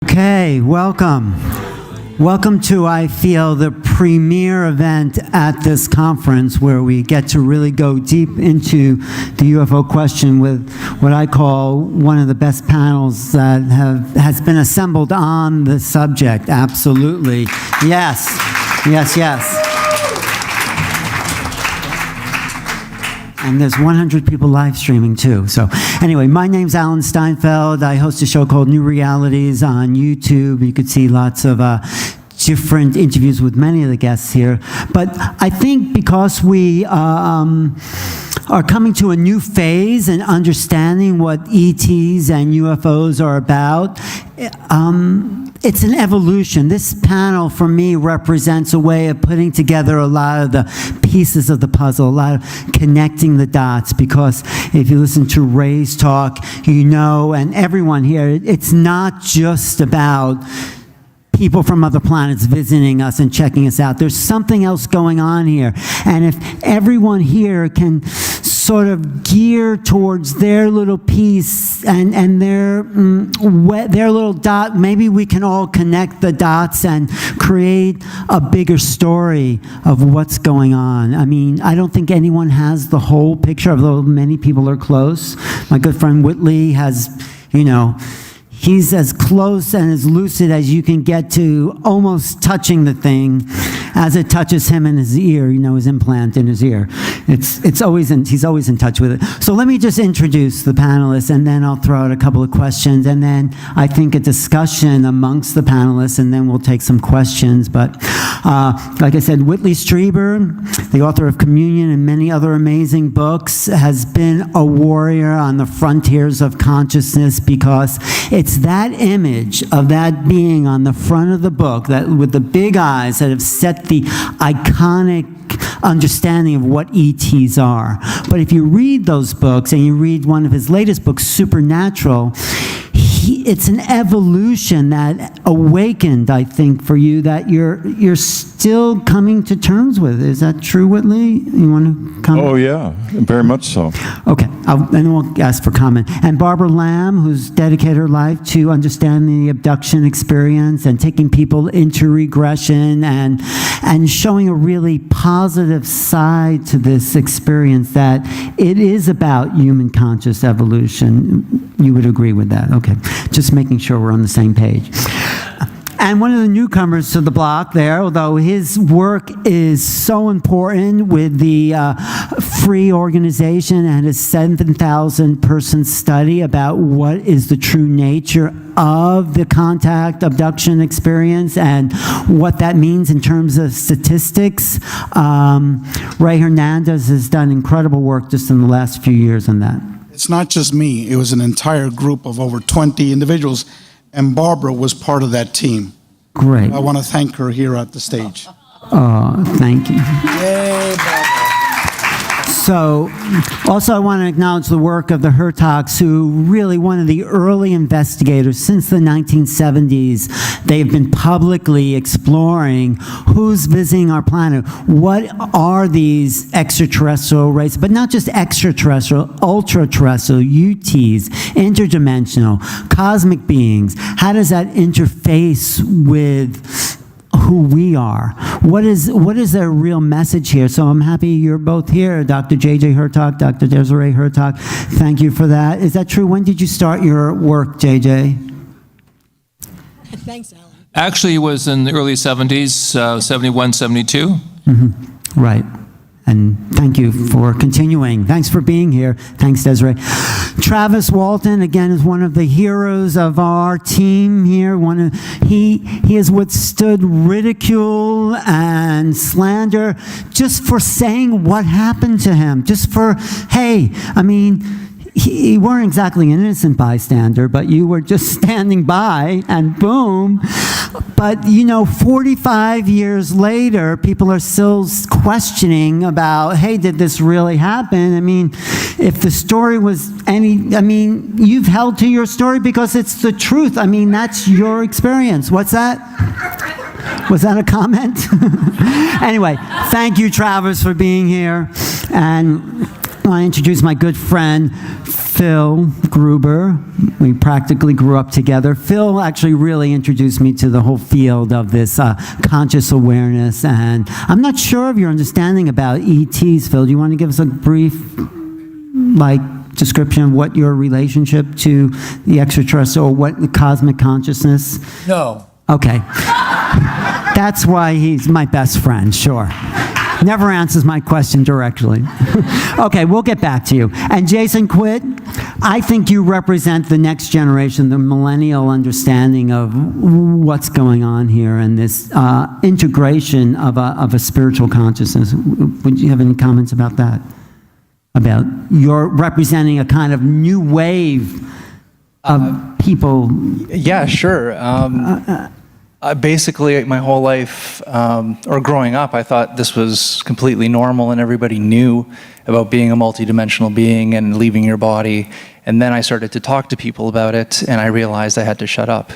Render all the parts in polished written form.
Okay, welcome. Welcome to, I feel, the premier event at this conference where we get to really go deep into the UFO question with what I call one of the best panels that has been assembled on the subject. Absolutely. Yes, yes, yes. And there's 100 people live streaming too. So anyway, my name's Alan Steinfeld. I host a show called New Realities on YouTube. You could see lots of different interviews with many of the guests here. But I think because we are coming to a new phase in understanding what ETs and UFOs are about, it's an evolution. This panel, for me, represents a way of putting together a lot of the pieces of the puzzle, a lot of connecting the dots, because if you listen to Ray's talk, you know, and everyone here, it's not just about people from other planets visiting us and checking us out. There's something else going on here. And if everyone here can sort of gear towards their little piece and their little dot, maybe we can all connect the dots and create a bigger story of what's going on. I mean, I don't think anyone has the whole picture, although many people are close. My good friend Whitley has, you know, he's as close and as lucid as you can get to almost touching the thing as it touches him in his ear, you know, his implant in his ear. He's always in touch with it. So let me just introduce the panelists, and then I'll throw out a couple of questions, and then I think a discussion amongst the panelists, and then we'll take some questions. But like I said, Whitley Strieber, the author of Communion and many other amazing books, has been a warrior on the frontiers of consciousness, because it's that image of that being on the front of the book, that with the big eyes, that have set the iconic understanding of what ETs are. But if you read those books, and you read one of his latest books, Supernatural, it's an evolution that awakened, I think, for you, that you're still coming to terms with. Is that true, Whitley? You want to comment? Oh, yeah, very much so. Okay, and then we'll ask for comment. And Barbara Lamb, who's dedicated her life to understanding the abduction experience and taking people into regression and showing a really positive side to this experience, that it is about human conscious evolution. You would agree with that? Okay. Just making sure we're on the same page. And one of the newcomers to the block there, although his work is so important with the free organization and his 7,000-person study about what is the true nature of the contact abduction experience and what that means in terms of statistics. Rey Hernandez has done incredible work just in the last few years on that. It's not just me. It was an entire group of over 20 individuals, and Barbara was part of that team. Great. I want to thank her here at the stage. Oh, thank you. Yay, Barbara. So, also I want to acknowledge the work of the Hurtaks, who really one of the early investigators since the 1970s. They've been publicly exploring who's visiting our planet. What are these extraterrestrial races? But not just extraterrestrial, ultra-terrestrial, UTs, interdimensional, cosmic beings. How does that interface with who we are? What is their real message here? So I'm happy you're both here, Dr. J.J. Hurtak, Dr. Desiree Hurtak. Thank you for that. Is that true? When did you start your work, J.J.? Thanks, Alan. Actually, it was in the early 70s, 71, 72. Mm-hmm. Right. And thank you for continuing. Thanks for being here. Thanks, Desiree. Travis Walton, again, is one of the heroes of our team here. He has withstood ridicule and slander just for saying what happened to him. Just for, hey, I mean, you weren't exactly an innocent bystander, but you were just standing by, and boom. But, you know, 45 years later, people are still questioning about, hey, did this really happen? I mean, if the story was you've held to your story because it's the truth. I mean, that's your experience. What's that? Was that a comment? Anyway, thank you, Travis, for being here. And I want to introduce my good friend, Phil Gruber. We practically grew up together. Phil actually really introduced me to the whole field of this conscious awareness, and I'm not sure of your understanding about ETs, Phil. Do you want to give us a brief, description of what your relationship to the extraterrestrial, what the cosmic consciousness? No. Okay. That's why he's my best friend, sure. Never answers my question directly. Okay, we'll get back to you. And Jason Quitt, I think you represent the next generation, the millennial understanding of what's going on here and this integration of a spiritual consciousness. Would you have any comments about that? About you're representing a kind of new wave of people? Yeah, sure. Basically, my whole life, or growing up, I thought this was completely normal and everybody knew about being a multidimensional being and leaving your body. And then I started to talk to people about it, and I realized I had to shut up.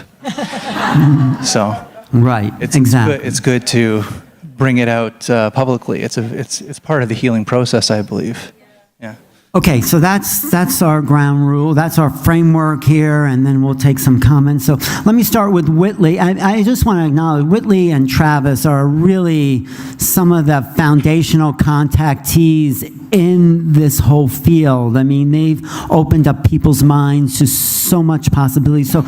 So, right, exactly. It's good to bring it out publicly. It's part of the healing process, I believe. Yeah. Okay, so that's our ground rule. That's our framework here, and then we'll take some comments. So let me start with Whitley. I just want to acknowledge Whitley and Travis are really some of the foundational contactees in this whole field. I mean, they've opened up people's minds to so much possibility. So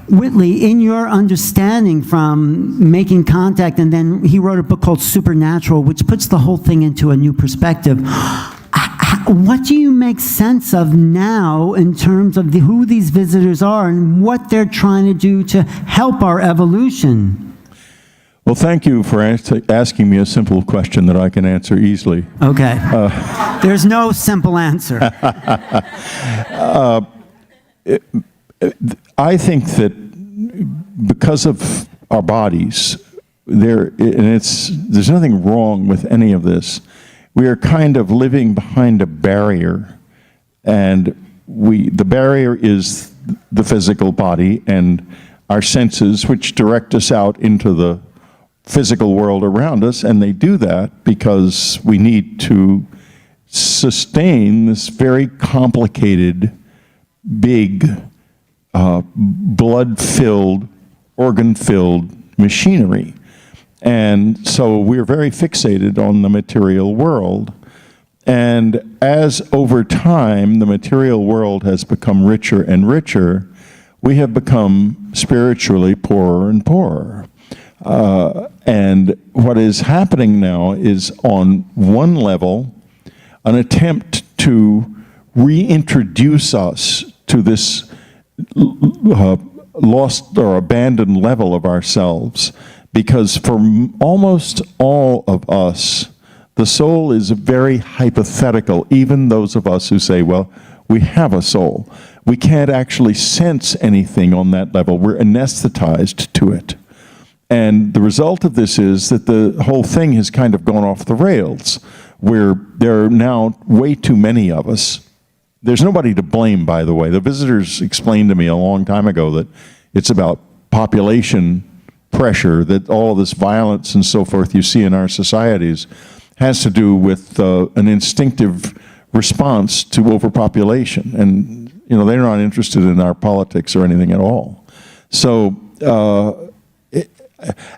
Whitley, in your understanding from making contact, and then he wrote a book called Supernatural, which puts the whole thing into a new perspective. What do you make sense of now in terms of who these visitors are and what they're trying to do to help our evolution? Well, thank you for asking me a simple question that I can answer easily. Okay. There's no simple answer. I think that because of our bodies, there's nothing wrong with any of this. We are kind of living behind a barrier, and the barrier is the physical body and our senses, which direct us out into the physical world around us, and they do that because we need to sustain this very complicated, big, blood-filled, organ-filled machinery. And so we're very fixated on the material world. And as over time the material world has become richer and richer, we have become spiritually poorer and poorer. And what is happening now is, on one level, an attempt to reintroduce us to this lost or abandoned level of ourselves. Because for almost all of us, the soul is very hypothetical, even those of us who say, well, we have a soul. We can't actually sense anything on that level. We're anesthetized to it. And the result of this is that the whole thing has kind of gone off the rails, where there are now way too many of us. There's nobody to blame, by the way. The visitors explained to me a long time ago that it's about population pressure, that all this violence and so forth you see in our societies has to do with an instinctive response to overpopulation. And, they're not interested in our politics or anything at all. So,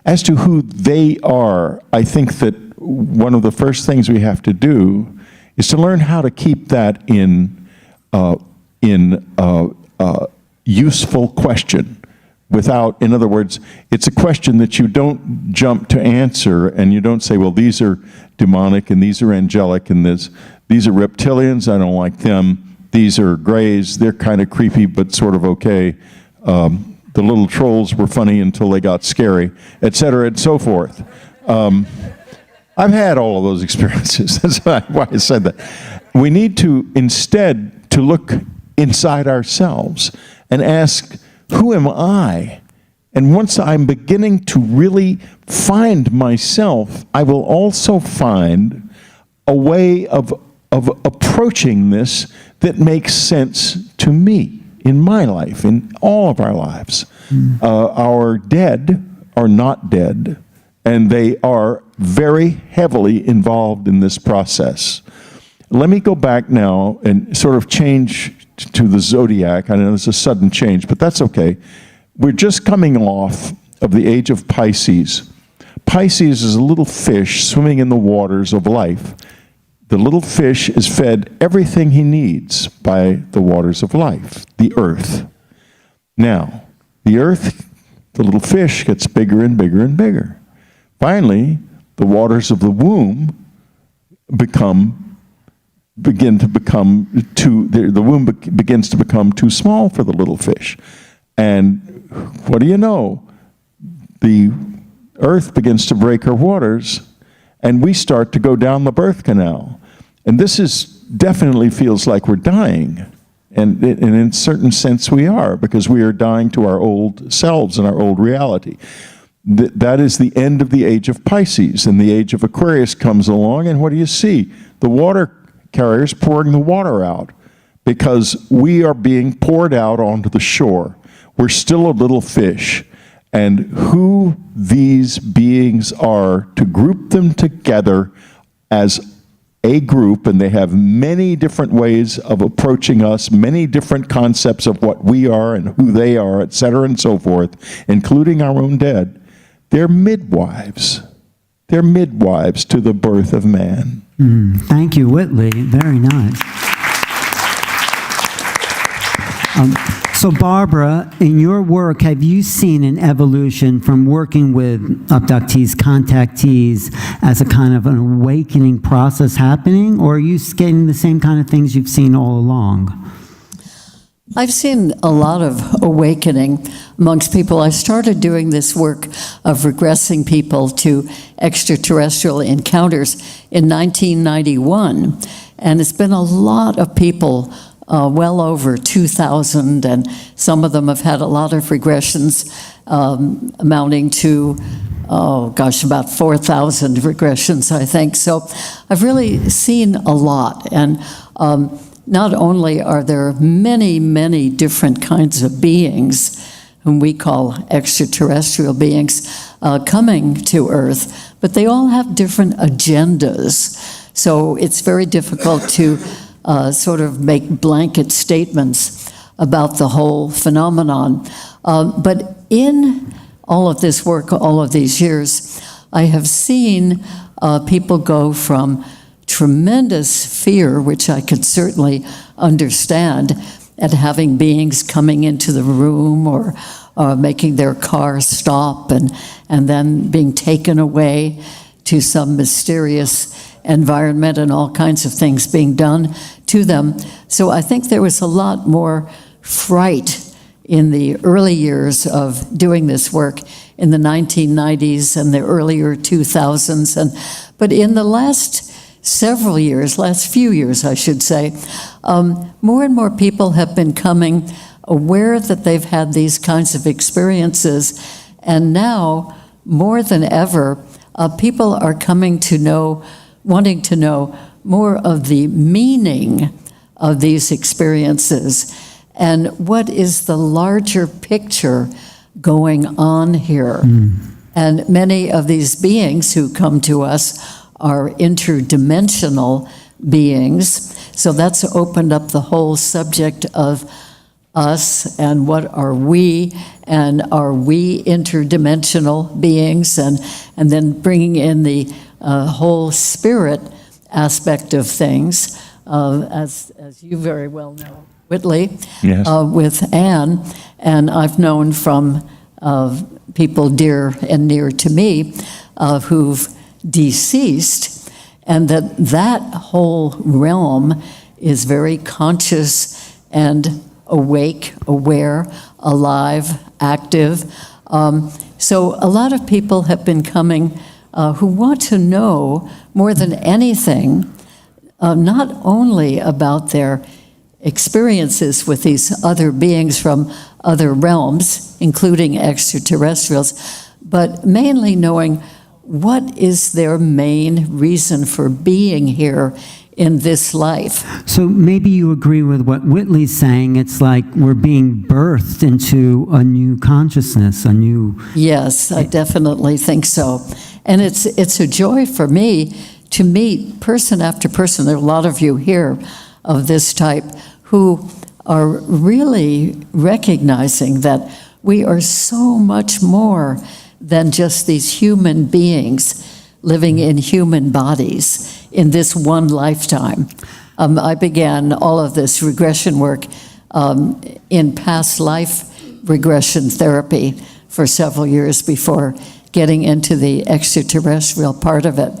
as to who they are, I think that one of the first things we have to do is to learn how to keep that in useful question. In other words, it's a question that you don't jump to answer, and you don't say, well, these are demonic, and these are angelic, and these are reptilians, I don't like them. These are grays, they're kind of creepy, but sort of okay. The little trolls were funny until they got scary, etc., and so forth. I've had all of those experiences. That's why I said that. We need to instead to look inside ourselves and ask, who am I? And once I'm beginning to really find myself, I will also find a way of approaching this that makes sense to me in my life, in all of our lives. Our dead are not dead, and they are very heavily involved in this process. Let me go back now and sort of change to the zodiac. I know there's a sudden change, but that's okay. We're just coming off of the age of Pisces. Pisces is a little fish swimming in the waters of life. The little fish is fed everything he needs by the waters of life, the earth. Now, the earth, the little fish gets bigger and bigger and bigger. Finally, the waters of the womb begins to become too small for the little fish. And what do you know? The earth begins to break her waters, and we start to go down the birth canal. And this definitely feels like we're dying. And in a certain sense we are, because we are dying to our old selves and our old reality. That is the end of the age of Pisces, and the age of Aquarius comes along, and what do you see? The water carriers pouring the water out, because we are being poured out onto the shore. We're still a little fish, and who these beings are, to group them together as a group, and they have many different ways of approaching us, many different concepts of what we are and who they are, etc., and so forth, including our own dead. They're midwives. They're midwives to the birth of man. Thank you, Whitley. Very nice. So Barbara, in your work, have you seen an evolution from working with abductees, contactees, as a kind of an awakening process happening, or are you getting the same kind of things you've seen all along? I've seen a lot of awakening amongst people. I started doing this work of regressing people to extraterrestrial encounters in 1991, and it's been a lot of people, well over 2,000, and some of them have had a lot of regressions amounting to, about 4,000 regressions, I think. So I've really seen a lot, and not only are there many, many different kinds of beings, whom we call extraterrestrial beings, coming to Earth, but they all have different agendas. So it's very difficult to sort of make blanket statements about the whole phenomenon. But in all of this work, all of these years, I have seen people go from tremendous fear, which I could certainly understand, at having beings coming into the room or making their car stop and then being taken away to some mysterious environment and all kinds of things being done to them. So I think there was a lot more fright in the early years of doing this work in the 1990s and the earlier 2000s. But in the last several years, last few years, I should say, more and more people have been coming aware that they've had these kinds of experiences, and now, more than ever, people are coming to know, wanting to know more of the meaning of these experiences and what is the larger picture going on here. And many of these beings who come to us are interdimensional beings. So that's opened up the whole subject of us and what are we, and are we interdimensional beings, and then bringing in the whole spirit aspect of things, as you very well know, Whitley, Yes. with Anne, and I've known from people dear and near to me who've deceased, and that whole realm is very conscious and awake, aware, alive, active. So a lot of people have been coming who want to know more than anything, not only about their experiences with these other beings from other realms, including extraterrestrials, but mainly knowing what is their main reason for being here in this life. So maybe you agree with what Whitley's saying. It's like we're being birthed into a new consciousness, a new... Yes, I definitely think so. And it's a joy for me to meet person after person. There are a lot of you here of this type who are really recognizing that we are so much more than just these human beings living in human bodies in this one lifetime. I began all of this regression work in past life regression therapy for several years before getting into the extraterrestrial part of it.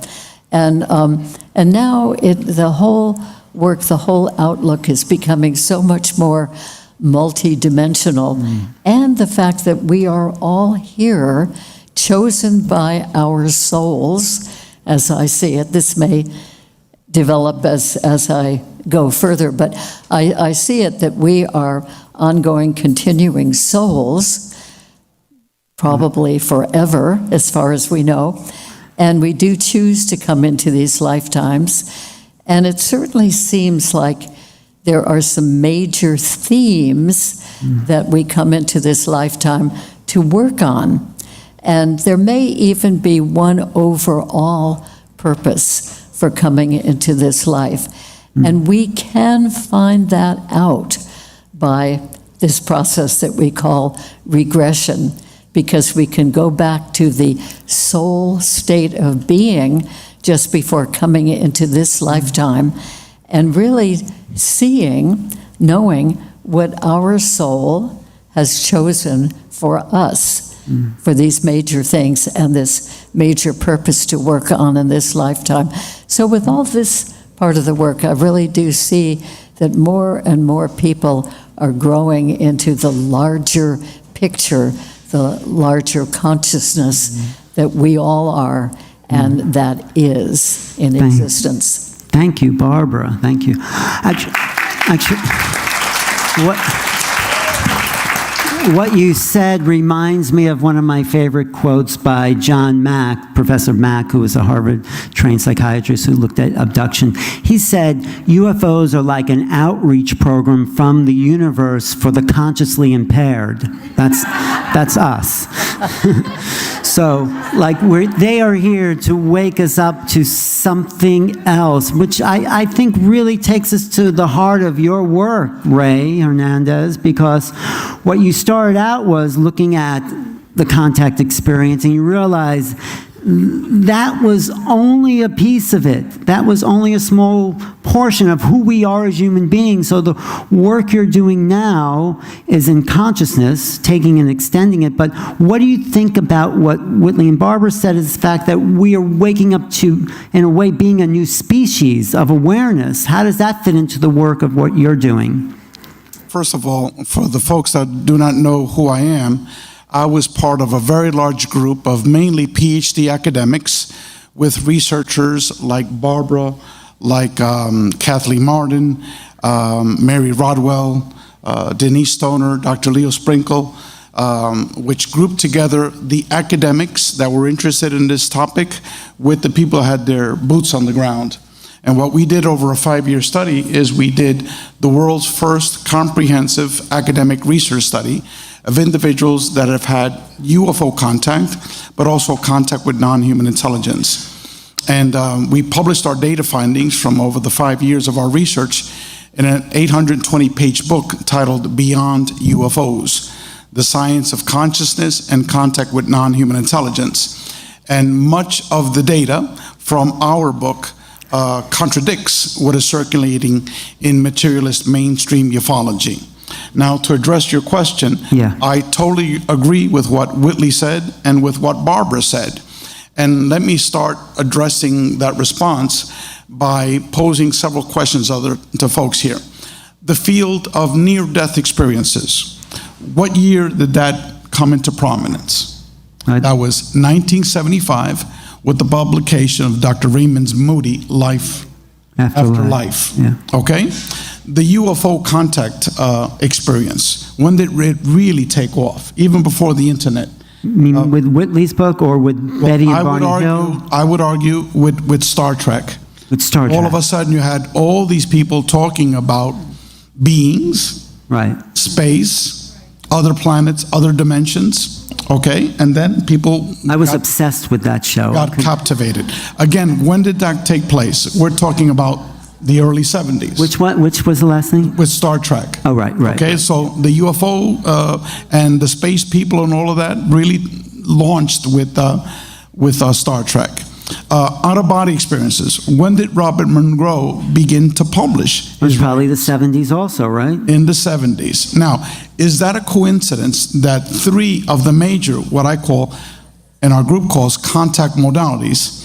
And now the whole work, the whole outlook is becoming so much more multidimensional. And the fact that we are all here, chosen by our souls, as I see it. This may develop as I go further, but I see it that we are ongoing, continuing souls, probably forever, as far as we know. And we do choose to come into these lifetimes. And it certainly seems like there are some major themes that we come into this lifetime to work on. And there may even be one overall purpose for coming into this life. And we can find that out by this process that we call regression, because we can go back to the soul state of being just before coming into this lifetime and really seeing, knowing what our soul has chosen for us for these major things and this major purpose to work on in this lifetime. So with all this part of the work, I really do see that more and more people are growing into the larger picture, the larger consciousness that we all are and that is in existence. Thank you, Barbara. Thank you. Actually, what you said reminds me of one of my favorite quotes by John Mack, Professor Mack, who was a Harvard-trained psychiatrist who looked at abduction. He said, UFOs are like an outreach program from the universe for the consciously impaired. That's us. So, like, they are here to wake us up to something else, which I think really takes us to the heart of your work, Rey Hernandez, because what you started out was looking at the contact experience, and you realize that was only a piece of it. That was only a small portion of who we are as human beings. So the work you're doing now is in consciousness, taking and extending it. But what do you think about what Whitley and Barbara said, is the fact that we are waking up to, in a way, being a new species of awareness? How does that fit into the work of what you're doing? First of all, for the folks that do not know who I am, I was part of a very large group of mainly PhD academics with researchers like Barbara, like Kathleen Martin, Mary Rodwell, Denise Stoner, Dr. Leo Sprinkle, which grouped together the academics that were interested in this topic with the people who had their boots on the ground. And what we did over a 5-year study is we did the world's first comprehensive academic research study of individuals that have had UFO contact, but also contact with non-human intelligence. And we published our data findings from over the 5 years of our research in an 820-page book titled Beyond UFOs, The Science of Consciousness and Contact with Non-Human Intelligence. And much of the data from our book contradicts what is circulating in materialist mainstream ufology. Now, to address your question, I totally agree with what Whitley said and with what Barbara said. And let me start addressing that response by posing several questions to folks here. The field of near-death experiences, what year did that come into prominence? That was 1975 with the publication of Dr. Raymond Moody, Life After Life. Okay? The UFO contact experience, when did it really take off? Even before the internet. You mean with Whitley's book or with Betty and Barney Hill? I would argue with Star Trek. With Star Trek. All of a sudden you had all these people talking about beings, space, other planets, other dimensions. Okay, and then people... I was obsessed with that show. Got captivated. Again, when did that take place? We're talking about the early 70s. Which was the last thing? With Star Trek. Oh, right. Okay, so the UFO and the space people and all of that really launched with Star Trek. Out-of-body experiences. When did Robert Monroe begin to publish? It was probably the 70s also, right? In the 70s. Now, is that a coincidence that three of the major, what I call, and our group calls contact modalities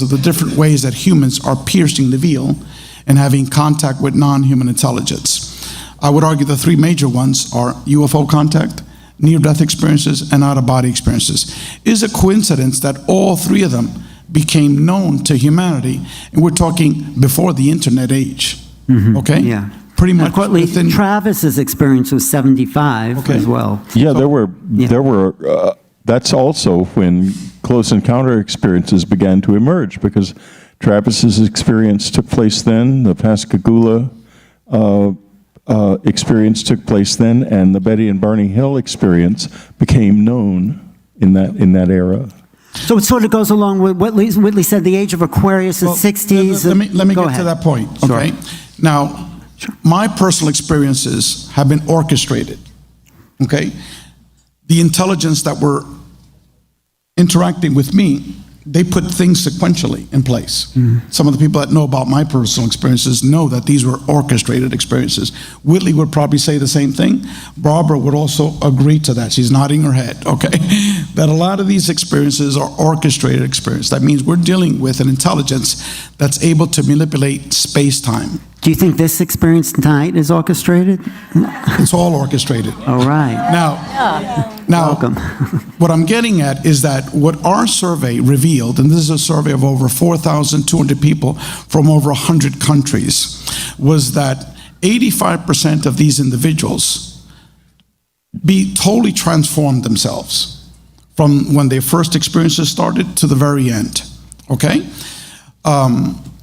are the different ways that humans are piercing the veil and having contact with non-human intelligence. I would argue the three major ones are UFO contact, near-death experiences, and out-of-body experiences. Is a coincidence that all three of them became known to humanity, and we're talking before the internet age, okay? Yeah. Pretty much within Travis's experience was 75 as well. Yeah, there were that's also when close encounter experiences began to emerge, because Travis's experience took place then, the Pascagoula experience took place then, and the Betty and Barney Hill experience became known in that era. So it sort of goes along with what Whitley said, the age of Aquarius, the 60s. Let me Go get ahead. to that point, Sure. okay? Now, my personal experiences have been orchestrated, okay? The intelligence that were interacting with me, they put things sequentially in place. Some of the people that know about my personal experiences know that these were orchestrated experiences. Whitley would probably say the same thing. Barbara would also agree to that. She's nodding her head, okay? That a lot of these experiences are orchestrated experiences. That means we're dealing with an intelligence that's able to manipulate space-time. Do you think this experience tonight is orchestrated? It's all orchestrated. All right. Now, Welcome. what I'm getting at is that what our survey revealed, and this is a survey of over 4,200 people from over 100 countries, was that 85% of these individuals totally transformed themselves from when their first experiences started to the very end, okay?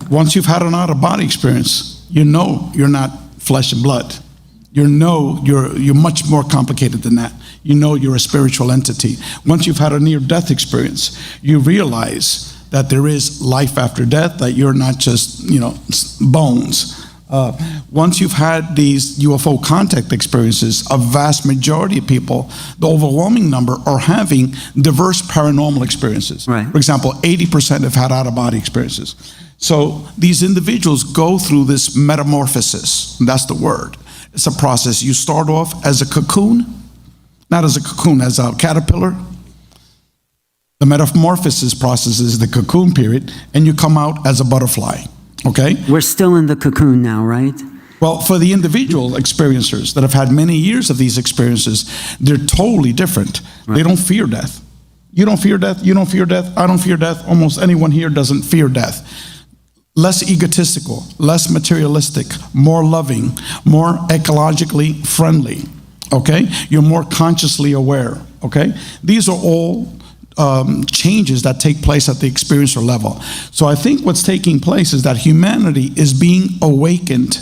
Once you've had an out-of-body experience, you know you're not flesh and blood. You know you're much more complicated than that. You know you're a spiritual entity. Once you've had a near-death experience, you realize that there is life after death, that you're not just, bones. Once you've had these UFO contact experiences, a vast majority of people, the overwhelming number, are having diverse paranormal experiences. Right. For example, 80% have had out-of-body experiences. So these individuals go through this metamorphosis. That's the word. It's a process. You start off as a cocoon, not as a cocoon, as a caterpillar. The metamorphosis process is the cocoon period, and you come out as a butterfly, okay? We're still in the cocoon now, right? Well, for the individual experiencers that have had many years of these experiences, they're totally different. Right. They don't fear death. You don't fear death, you don't fear death, I don't fear death. Almost anyone here doesn't fear death. Less egotistical, less materialistic, more loving, more ecologically friendly, okay? You're more consciously aware, okay? These are all changes that take place at the experiencer level. So I think what's taking place is that humanity is being awakened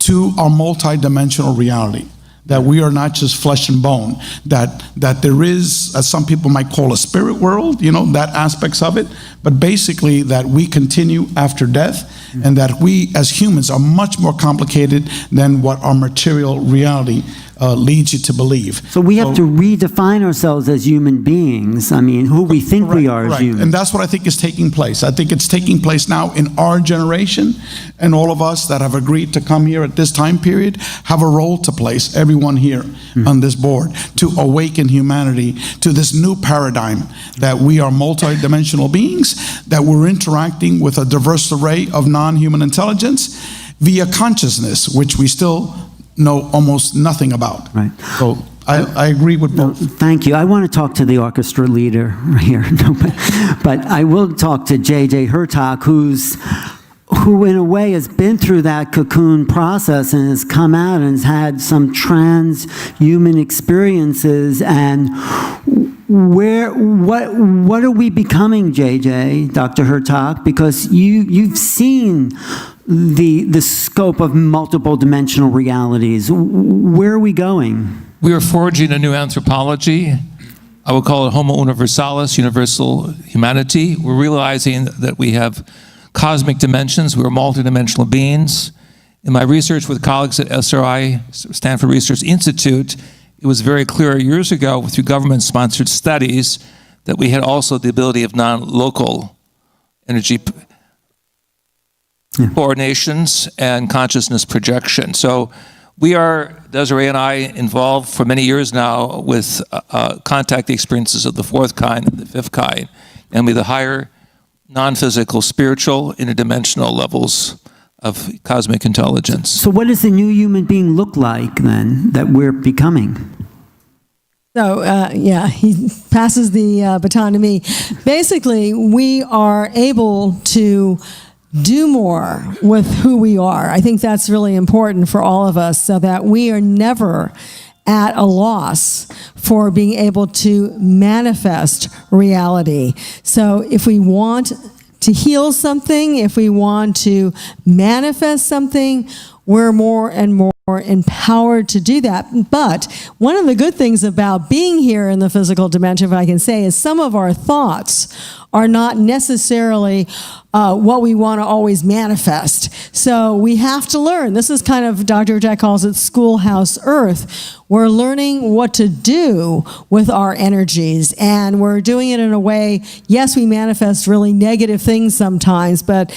to our multidimensional reality. That we are not just flesh and bone, that there is, as some people might call, a spirit world, that aspects of it, but basically that we continue after death, and that we as humans are much more complicated than what our material reality leads you to believe. So we have to redefine ourselves as human beings. I mean, who we think we are as humans. And that's what I think is taking place. I think it's taking place now in our generation, and all of us that have agreed to come here at this time period have a role to play, everyone here on this board, to awaken humanity to this new paradigm that we are multidimensional beings, that we're interacting with a diverse array of non-human intelligence via consciousness, which we still know almost nothing about. Right. So I agree with both. Thank you. I want to talk to the orchestra leader here, but I will talk to J.J. Hurtak, who in a way has been through that cocoon process and has come out and has had some transhuman experiences. And what are we becoming, JJ, Dr. Hurtak? Because you've seen the scope of multiple dimensional realities. Where are we going? We are forging a new anthropology. I would call it Homo Universalis, universal humanity. We're realizing that we have cosmic dimensions. We're multidimensional beings. In my research with colleagues at SRI, Stanford Research Institute, it was very clear years ago through government-sponsored studies that we had also the ability of non-local energy coordinations and consciousness projection. So we are, Desiree and I, involved for many years now with contact experiences of the fourth kind and the fifth kind, and with the higher non-physical, spiritual, interdimensional levels of cosmic intelligence. So what does the new human being look like then that we're becoming? So, he passes the baton to me. Basically, we are able to do more with who we are. I think that's really important for all of us, so that we are never at a loss for being able to manifest reality. So if we want to heal something, if we want to manifest something, we're more and more empowered to do that. But one of the good things about being here in the physical dimension, if I can say, is some of our thoughts are not necessarily what we want to always manifest. So we have to learn. This is kind of, Dr. Jack calls it schoolhouse earth. We're learning what to do with our energies, and we're doing it in a way, yes, we manifest really negative things sometimes, but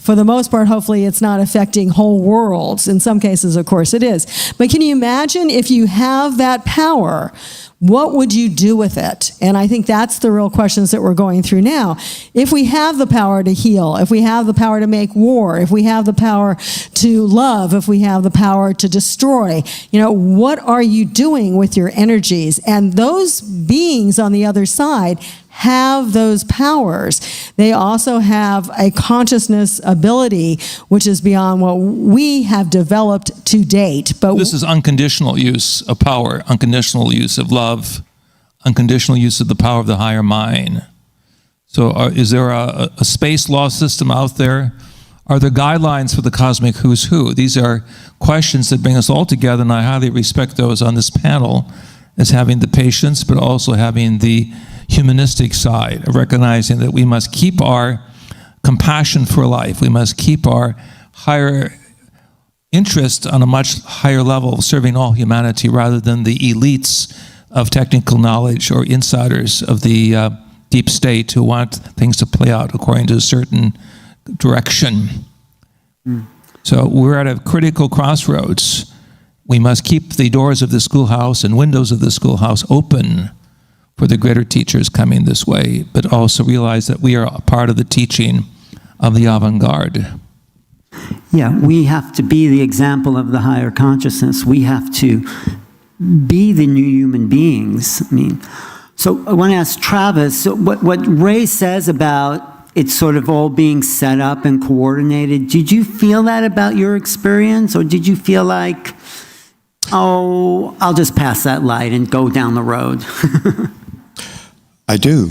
for the most part, hopefully it's not affecting whole worlds. In some cases, of course, it is. But can you imagine if you have that power, what would you do with it? And I think that's the real questions that we're going through now. If we have the power to heal, if we have the power to make war, if we have the power to love, if we have the power to destroy, what are you doing with your energies? And those beings on the other side have those powers. They also have a consciousness ability which is beyond what we have developed to date. But this is unconditional use of power, unconditional use of love, unconditional use of the power of the higher mind. So is there a space law system out there? Are there guidelines for the cosmic who's who? These are questions that bring us all together, and I highly respect those on this panel as having the patience, but also having the humanistic side of recognizing that we must keep our compassion for life. We must keep our higher interest on a much higher level, serving all humanity rather than the elites of technical knowledge or insiders of the deep state who want things to play out according to a certain direction. So we're at a critical crossroads. We must keep the doors of the schoolhouse and windows of the schoolhouse open for the greater teachers coming this way, but also realize that we are a part of the teaching of the avant-garde. Yeah, we have to be the example of the higher consciousness. We have to be the new human beings. So I want to ask Travis, so what Ray says about it's sort of all being set up and coordinated, did you feel that about your experience, or did you feel like, oh, I'll just pass that light and go down the road? I do.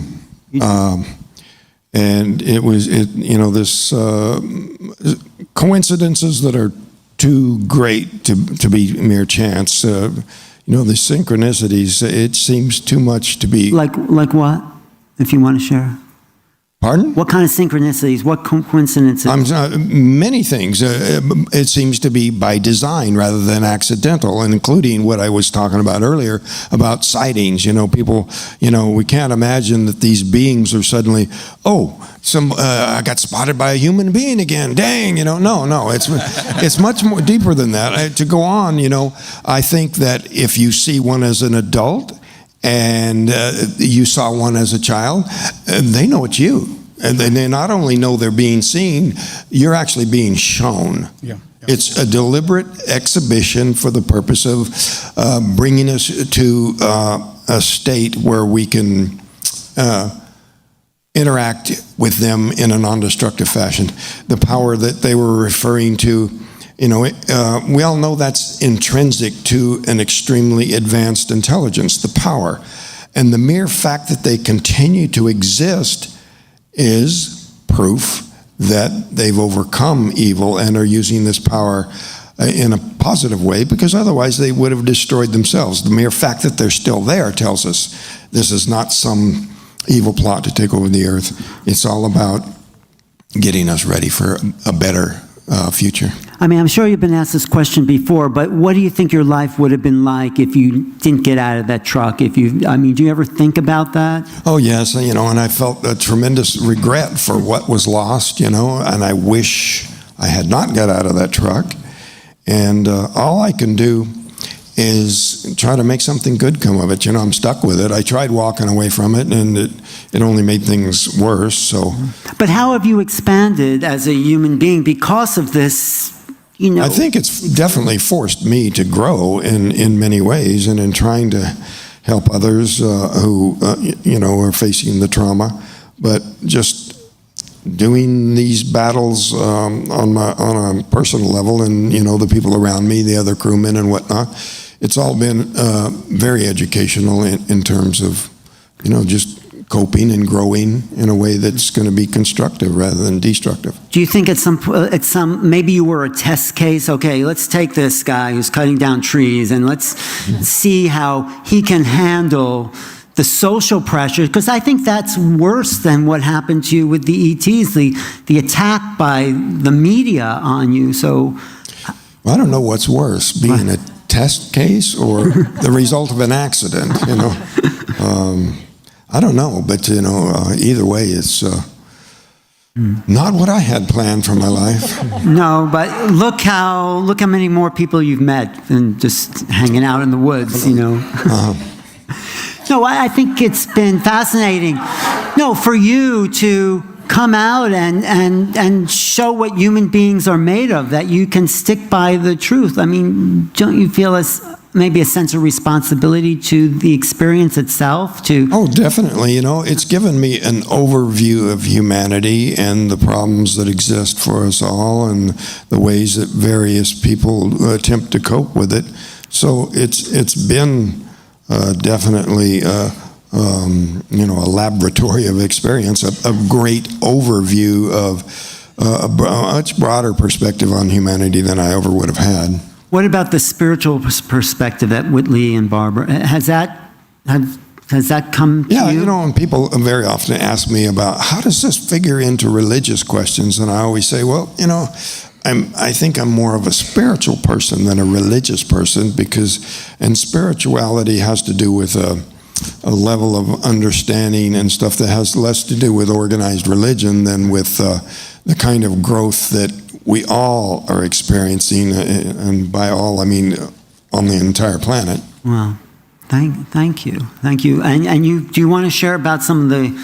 And it was, this coincidences that are too great to be mere chance. The synchronicities, it seems too much to be. Like what, if you want to share? Pardon? What kind of synchronicities? What coincidences? Many things. It seems to be by design rather than accidental, and including what I was talking about earlier about sightings. People, we can't imagine that these beings are suddenly, I got spotted by a human being again. Dang, no. It's much more deeper than that. To go on, I think that if you see one as an adult, and you saw one as a child, they know it's you. And they not only know they're being seen, you're actually being shown. Yeah. It's a deliberate exhibition for the purpose of bringing us to a state where we can interact with them in a non-destructive fashion. The power that they were referring to, we all know that's intrinsic to an extremely advanced intelligence, the power. And the mere fact that they continue to exist is proof that they've overcome evil and are using this power in a positive way, because otherwise they would have destroyed themselves. The mere fact that they're still there tells us this is not some evil plot to take over the earth. It's all about getting us ready for a better future. I mean, I'm sure you've been asked this question before, but what do you think your life would have been like if you didn't get out of that truck? Do you ever think about that? Oh, yes, and I felt a tremendous regret for what was lost, and I wish I had not got out of that truck. And all I can do is try to make something good come of it. I'm stuck with it. I tried walking away from it, and it only made things worse. So, but how have you expanded as a human being because of this? I think it's definitely forced me to grow in many ways, and in trying to help others who are facing the trauma. But just doing these battles on a personal level, and the people around me, the other crewmen and whatnot, it's all been very educational in terms of just coping and growing in a way that's going to be constructive rather than destructive. Do you think at some maybe you were a test case? Okay, let's take this guy who's cutting down trees and let's see how he can handle the social pressure, because I think that's worse than what happened to you with the ETs, the attack by the media on you. So, I don't know what's worse, being a test case or the result of an accident. I don't know, but either way, it's not what I had planned for my life. No, but look how many more people you've met than just hanging out in the woods. No, I think it's been fascinating. No, for you to come out and show what human beings are made of, that you can stick by the truth. I mean, don't you feel maybe a sense of responsibility to the experience itself? Oh, definitely. It's given me an overview of humanity and the problems that exist for us all and the ways that various people attempt to cope with it. So it's been definitely a laboratory of experience, a great overview of a much broader perspective on humanity than I ever would have had. What about the spiritual perspective that Whitley and Barbara, has that come to you? Yeah, and people very often ask me about how does this figure into religious questions, and I always say, well, I think I'm more of a spiritual person than a religious person, and spirituality has to do with a level of understanding and stuff that has less to do with organized religion than with the kind of growth that we all are experiencing, and by all I mean on the entire planet. Well, thank you. And do you want to share about some of the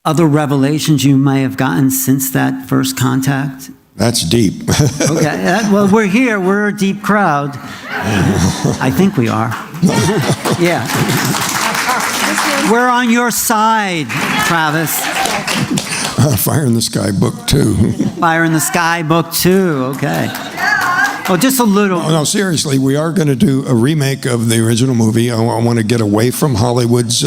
other revelations you may have gotten since that first contact? That's deep. Okay, well, we're here. We're a deep crowd. I think we are. Yeah. We're on your side, Travis. Fire in the Sky Book 2. Fire in the Sky Book 2, okay. Oh, just a little. No, seriously, we are going to do a remake of the original movie. I want to get away from Hollywood's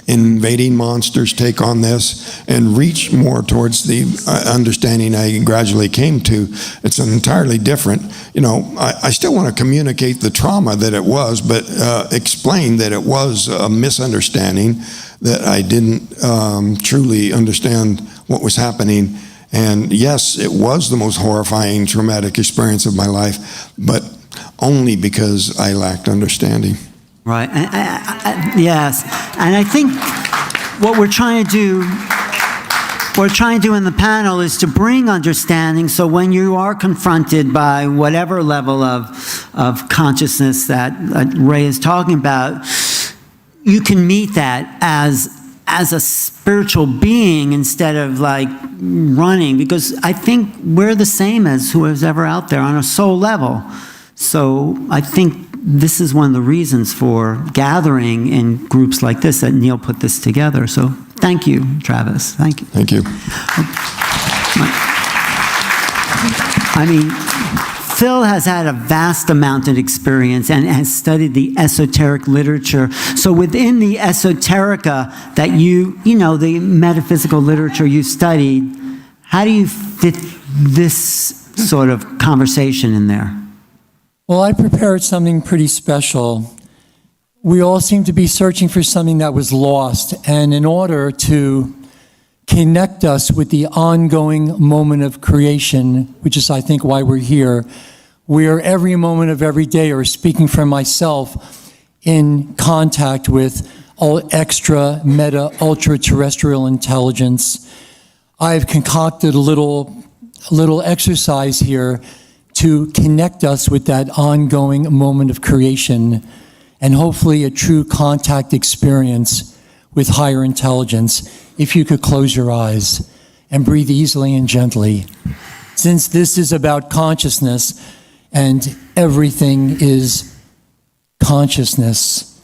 invading monsters take on this and reach more towards the understanding I gradually came to. It's an entirely different, I still want to communicate the trauma that it was, but explain that it was a misunderstanding, that I didn't truly understand what was happening. And yes, it was the most horrifying, traumatic experience of my life, but only because I lacked understanding. Right. Yes. And I think what we're trying to do in the panel is to bring understanding, so when you are confronted by whatever level of consciousness that Ray is talking about, you can meet that as a spiritual being instead of running, because I think we're the same as whoever's ever out there on a soul level. So I think this is one of the reasons for gathering in groups like this, that Neil put this together. So thank you, Travis. Thank you. Thank you. I mean, Phil has had a vast amount of experience and has studied the esoteric literature. So within the esoterica that the metaphysical literature you studied, how do you fit this sort of conversation in there? Well, I prepared something pretty special. We all seem to be searching for something that was lost, and in order to connect us with the ongoing moment of creation, which is, I think, why we're here. We are every moment of every day, or speaking for myself, in contact with all extra, meta, ultra-terrestrial intelligence. I've concocted a little exercise here to connect us with that ongoing moment of creation and hopefully a true contact experience with higher intelligence. If you could close your eyes and breathe easily and gently. Since this is about consciousness and everything is consciousness,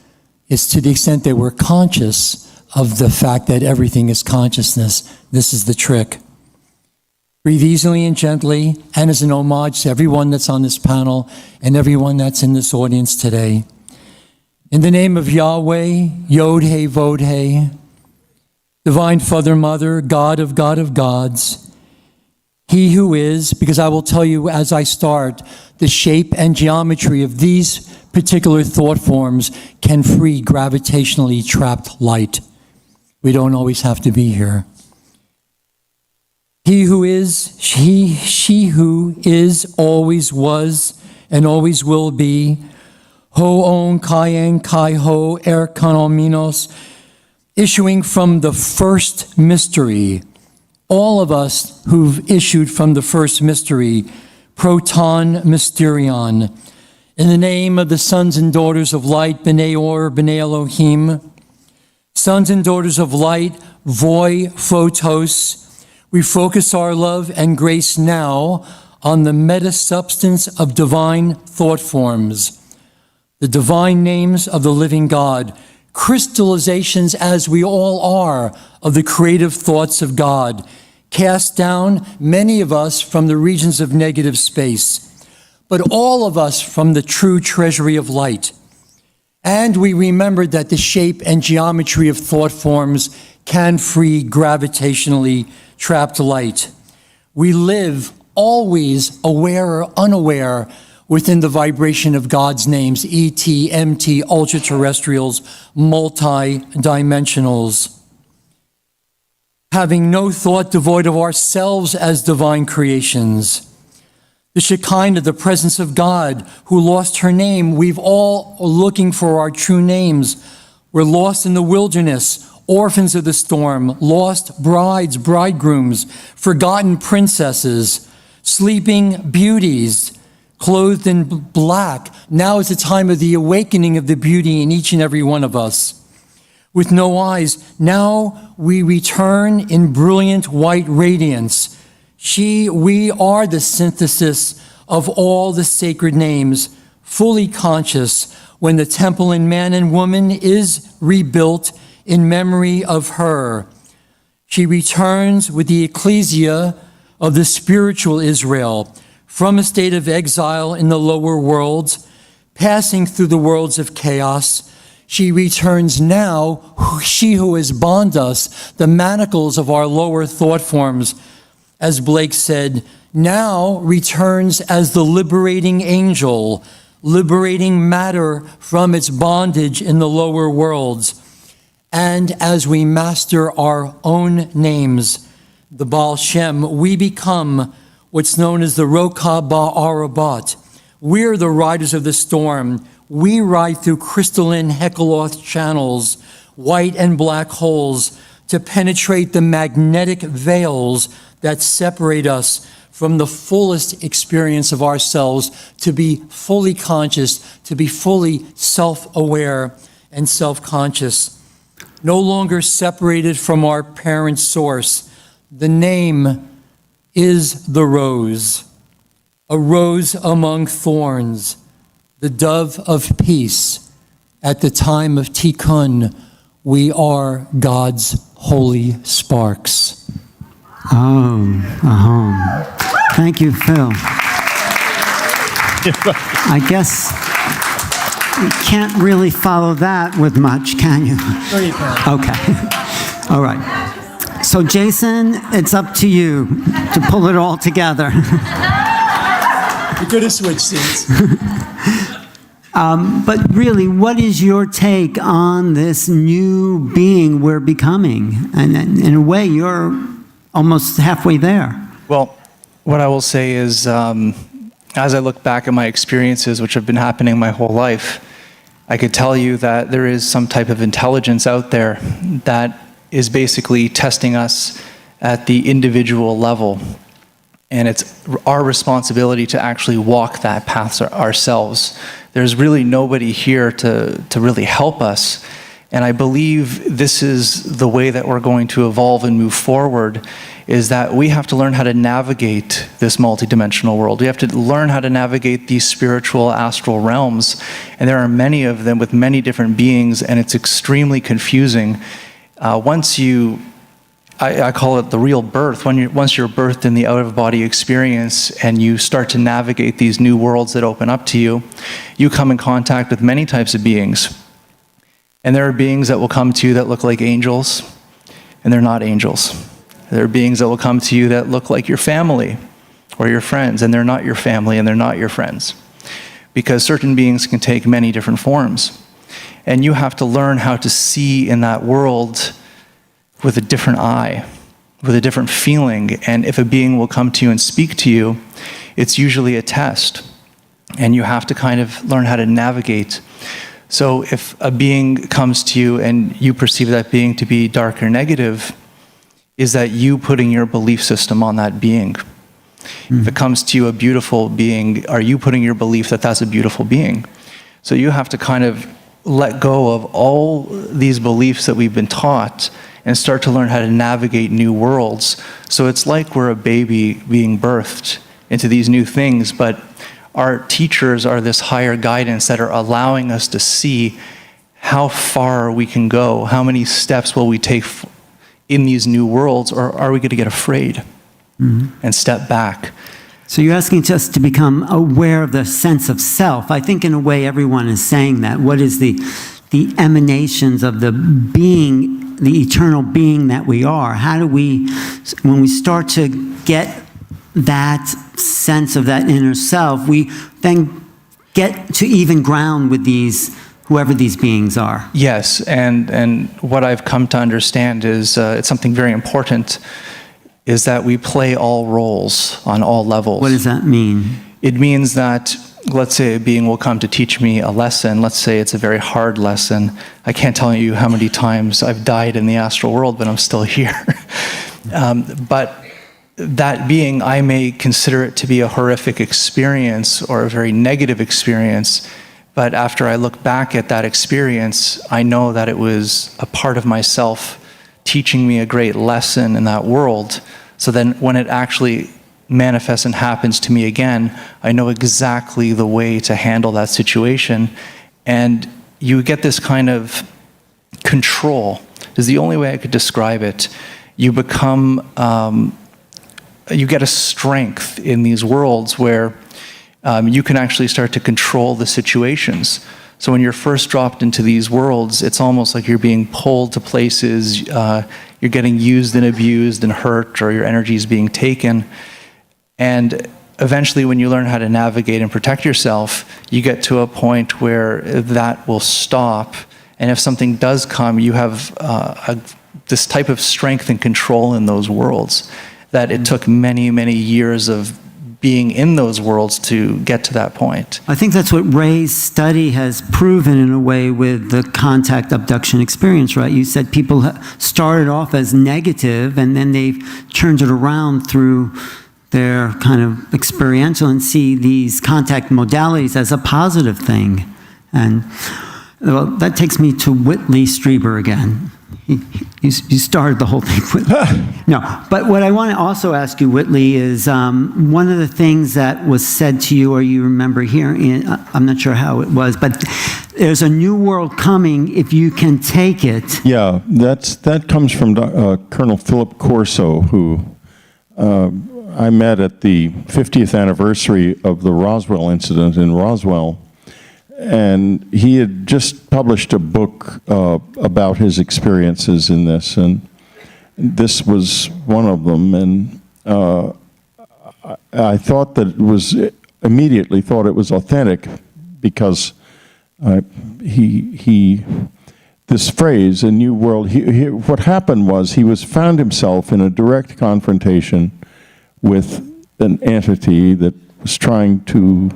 it's to the extent that we're conscious of the fact that everything is consciousness. This is the trick. Breathe easily and gently, and as an homage to everyone that's on this panel and everyone that's in this audience today. In the name of Yahweh, Yod-He, Vod-He, Divine Father, Mother, God of gods, He who is, because I will tell you as I start, the shape and geometry of these particular thought forms can free gravitationally trapped light. We don't always have to be here. He who is, she who is, always was, and always will be, Ho-on, Kayen, Kai-ho, Erkanominos, issuing from the first mystery. All of us who've issued from the first mystery, Proton Mysterion, in the name of the sons and daughters of light, B'nai Or, B'nai Elohim, sons and daughters of light, Voi, Photos, we focus our love and grace now on the meta-substance of divine thought forms, the divine names of the living God, crystallizations as we all are of the creative thoughts of God, cast down, many of us from the regions of negative space, but all of us from the true treasury of light. And we remembered that the shape and geometry of thought forms can free gravitationally trapped light. We live always aware or unaware within the vibration of God's names, ET, MT, ultra-terrestrials, multi-dimensionals. Having no thought devoid of ourselves as divine creations. The Shekinah, the presence of God, who lost her name. We've all looking for our true names. We're lost in the wilderness, orphans of the storm, lost brides, bridegrooms, forgotten princesses, sleeping beauties, clothed in black. Now is the time of the awakening of the beauty in each and every one of us. With no eyes, now we return in brilliant white radiance. We are the synthesis of all the sacred names, fully conscious when the temple in man and woman is rebuilt in memory of her. She returns with the ecclesia of the spiritual Israel from a state of exile in the lower worlds, passing through the worlds of chaos. She returns now, she who has bound us, the manacles of our lower thought forms, as Blake said, now returns as the liberating angel, liberating matter from its bondage in the lower worlds. And as we master our own names, the Baal Shem, we become what's known as the Rokah Ba'arabat. We're the riders of the storm. We ride through crystalline Hekaloth channels, white and black holes, to penetrate the magnetic veils that separate us from the fullest experience of ourselves, to be fully conscious, to be fully self-aware and self-conscious. No longer separated from our parent source. The name is the rose, a rose among thorns, the dove of peace. At the time of Tikkun, we are God's holy sparks. Thank you, Phil. I guess you can't really follow that with much, can you? Sure you can. Okay. All right. So, Jason, it's up to you to pull it all together. You could have switched seats. But really, what is your take on this new being we're becoming? And in a way, you're almost halfway there. Well, what I will say is, as I look back at my experiences, which have been happening my whole life, I could tell you that there is some type of intelligence out there that is basically testing us at the individual level. And it's our responsibility to actually walk that path ourselves. There's really nobody here to really help us. And I believe this is the way that we're going to evolve and move forward, is that we have to learn how to navigate this multidimensional world. We have to learn how to navigate these spiritual astral realms. And there are many of them with many different beings, and it's extremely confusing. I call it the real birth. Once you're birthed in the out-of-body experience and you start to navigate these new worlds that open up to you, you come in contact with many types of beings. And there are beings that will come to you that look like angels, and they're not angels. There are beings that will come to you that look like your family or your friends, and they're not your family and they're not your friends. Because certain beings can take many different forms. And you have to learn how to see in that world with a different eye, with a different feeling. And if a being will come to you and speak to you, it's usually a test. And you have to kind of learn how to navigate. So if a being comes to you and you perceive that being to be dark or negative, is that you putting your belief system on that being? Mm-hmm. If it comes to you a beautiful being, are you putting your belief that that's a beautiful being? So you have to kind of let go of all these beliefs that we've been taught and start to learn how to navigate new worlds. So it's like we're a baby being birthed into these new things, but our teachers are this higher guidance that are allowing us to see how far we can go, how many steps will we take in these new worlds, or are we going to get afraid and step back? So you're asking us to become aware of the sense of self. I think in a way everyone is saying that. What is the emanations of the being, the eternal being that we are? How do we, when we start to get that sense of that inner self, we then get to even ground with these, whoever these beings are? Yes, and what I've come to understand is it's something very important, is that we play all roles on all levels. What does that mean? It means that, let's say a being will come to teach me a lesson. Let's say it's a very hard lesson. I can't tell you how many times I've died in the astral world, but I'm still here. But that being, I may consider it to be a horrific experience or a very negative experience. But after I look back at that experience, I know that it was a part of myself teaching me a great lesson in that world. So then when it actually manifests and happens to me again, I know exactly the way to handle that situation. And you get this kind of control, is the only way I could describe it. You become, you get a strength in these worlds where you can actually start to control the situations. So when you're first dropped into these worlds, it's almost like you're being pulled to places, you're getting used and abused and hurt, or your energy is being taken. And eventually when you learn how to navigate and protect yourself, you get to a point where that will stop. And if something does come, you have this type of strength and control in those worlds that it took many, many years of being in those worlds to get to that point. I think that's what Rey's study has proven in a way with the contact abduction experience, right? You said people started off as negative and then they've turned it around through their kind of experiential and see these contact modalities as a positive thing. And well, that takes me to Whitley Strieber again. You started the whole thing with no, but what I want to also ask you, Whitley, is one of the things that was said to you, or you remember hearing, I'm not sure how it was, but there's a new world coming if you can take it. Yeah, that comes from Colonel Philip Corso, who I met at the 50th anniversary of the Roswell incident in Roswell. And he had just published a book about his experiences in this, and this was one of them. And I thought that it was, immediately thought it was authentic, because This phrase, a new world, what happened was he found himself in a direct confrontation with an entity that was trying to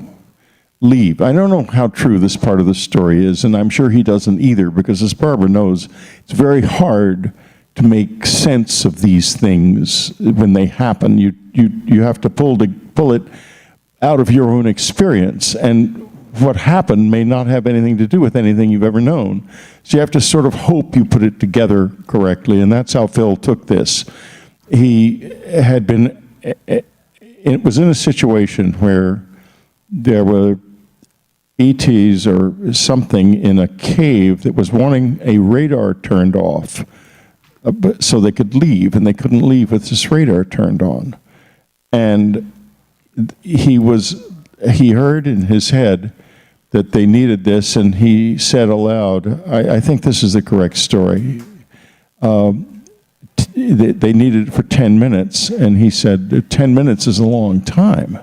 leave. I don't know how true this part of the story is, and I'm sure he doesn't either, because as Barbara knows, it's very hard to make sense of these things when they happen. You have to pull it out of your own experience, and what happened may not have anything to do with anything you've ever known. So you have to sort of hope you put it together correctly, and that's how Phil took this. It was in a situation where there were ETs or something in a cave that was wanting a radar turned off so they could leave, and they couldn't leave with this radar turned on. And he heard in his head that they needed this, and he said aloud, I think this is the correct story, they needed it for 10 minutes, and he said, 10 minutes is a long time.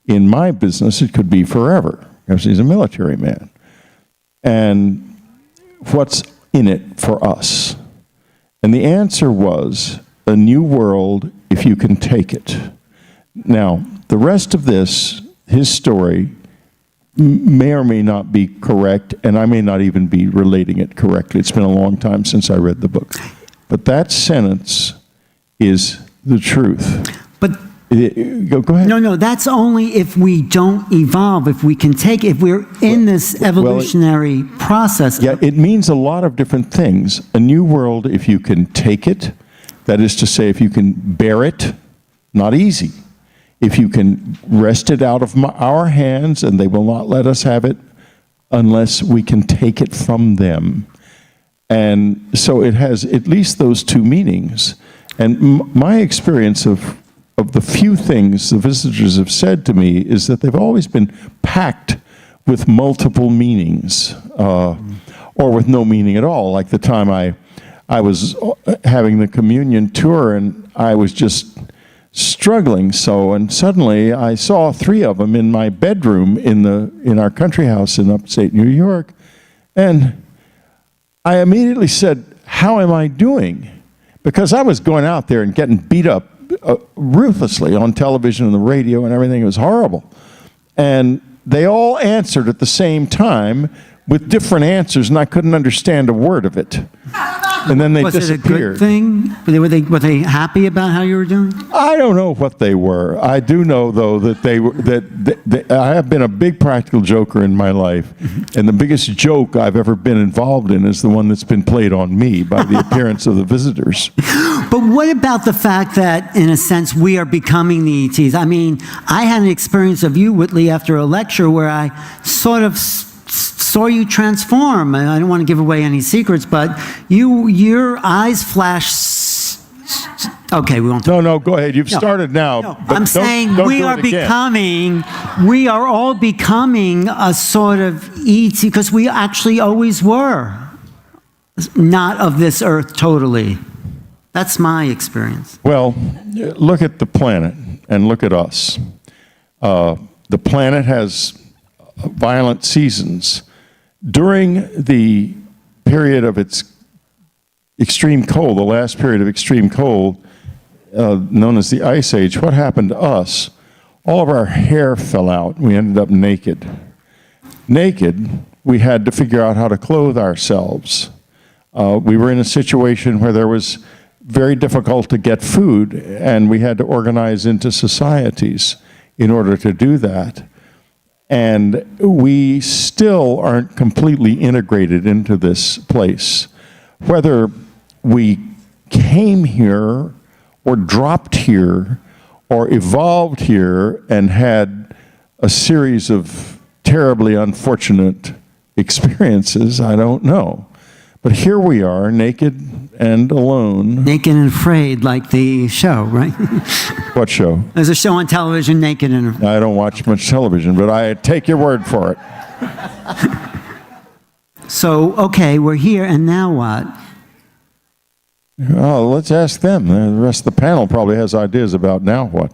In my business, it could be forever, because he's a military man. And what's in it for us? And the answer was, a new world if you can take it. Now, the rest of this, his story, may or may not be correct, and I may not even be relating it correctly. It's been a long time since I read the book. But that sentence is the truth. But go ahead. no, that's only if we don't evolve, if we can take, if we're in this evolutionary process. Yeah, it means a lot of different things. A new world, if you can take it, that is to say, if you can bear it, not easy. If you can wrest it out of our hands, and they will not let us have it unless we can take it from them. And so it has at least those two meanings. And my experience of the few things the visitors have said to me is that they've always been packed with multiple meanings, or with no meaning at all. Like the time I was having the communion tour, and I was just struggling and suddenly I saw 3 of them in my bedroom in our country house in upstate New York, and I immediately said, how am I doing? Because I was going out there and getting beat up ruthlessly on television and the radio and everything. It was horrible. And they all answered at the same time with different answers, and I couldn't understand a word of it. And then they disappeared. Was it a good thing? Were they happy about how you were doing? I don't know what they were. I do know, though, that I have been a big practical joker in my life, and the biggest joke I've ever been involved in is the one that's been played on me by the appearance of the visitors. But what about the fact that, in a sense, we are becoming the ETs? I mean, I had an experience of you, Whitley, after a lecture where I sort of saw you transform. I don't want to give away any secrets, but your eyes flash. Okay, we won't. No, go ahead. You've started now. No, I'm saying we are all becoming a sort of ET, because we actually always were not of this earth totally. That's my experience. Well, look at the planet and look at us. The planet has violent seasons. During the period of its extreme cold, the last period of extreme cold, known as the Ice Age, what happened to us? All of our hair fell out. We ended up naked. Naked, we had to figure out how to clothe ourselves. We were in a situation where there was very difficult to get food, and we had to organize into societies in order to do that. And we still aren't completely integrated into this place. Whether we came here or dropped here or evolved here and had a series of terribly unfortunate experiences, I don't know. But here we are, naked and alone. Naked and Afraid, like the show, right? What show? There's a show on television, Naked and Afraid. I don't watch much television, but I take your word for it. So, okay, we're here, and now what? Oh, let's ask them. The rest of the panel probably has ideas about now what.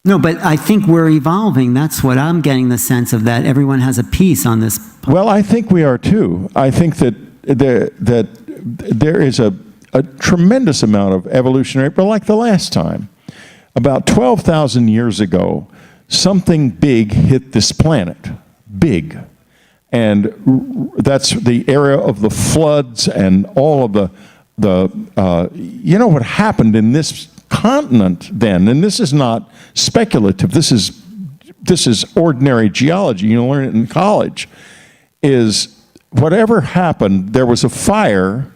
No, but I think we're evolving. That's what I'm getting the sense of, that everyone has a piece on this. Well, I think we are too. I think that there is a tremendous amount of evolutionary, but like the last time, about 12,000 years ago, something big hit this planet. Big. And that's the era of the floods and all of you know what happened in this continent then, and this is not speculative, this is ordinary geology, you learn it in college, is whatever happened, there was a fire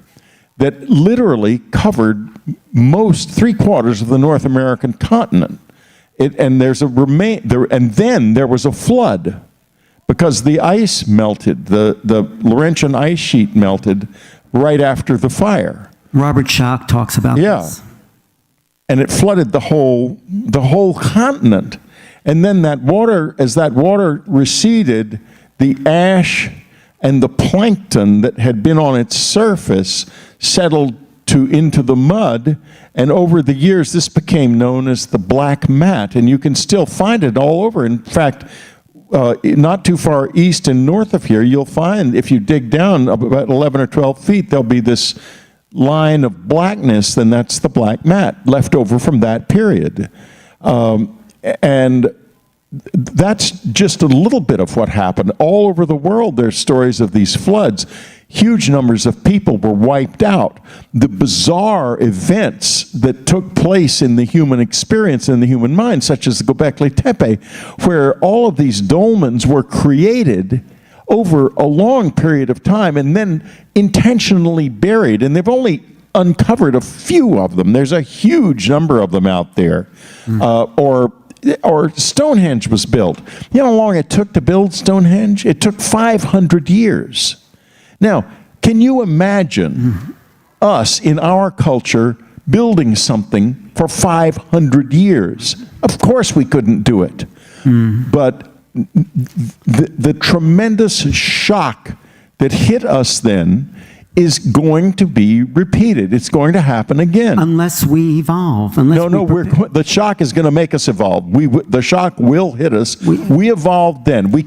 that literally covered three-quarters of the North American continent. And then there was a flood because the ice melted, the Laurentian ice sheet melted right after the fire. Robert Schoch talks about this. And it flooded the whole continent. And then as that water receded, the ash and the plankton that had been on its surface settled into the mud, and over the years this became known as the black mat, and you can still find it all over. In fact, not too far east and north of here, you'll find, if you dig down about 11 or 12 feet, there'll be this line of blackness, then that's the black mat left over from that period. And that's just a little bit of what happened. All over the world, there's stories of these floods. Huge numbers of people were wiped out. The bizarre events that took place in the human experience, in the human mind, such as the Göbekli Tepe, where all of these dolmens were created over a long period of time and then intentionally buried. And they've only uncovered a few of them. There's a huge number of them out there. Or Stonehenge was built. You know how long it took to build Stonehenge? It took 500 years. Now, can you imagine us in our culture building something for 500 years? Of course we couldn't do it. But the tremendous shock that hit us then is going to be repeated. It's going to happen again. Unless we evolve. The shock is going to make us evolve. The shock will hit us. We evolved then. We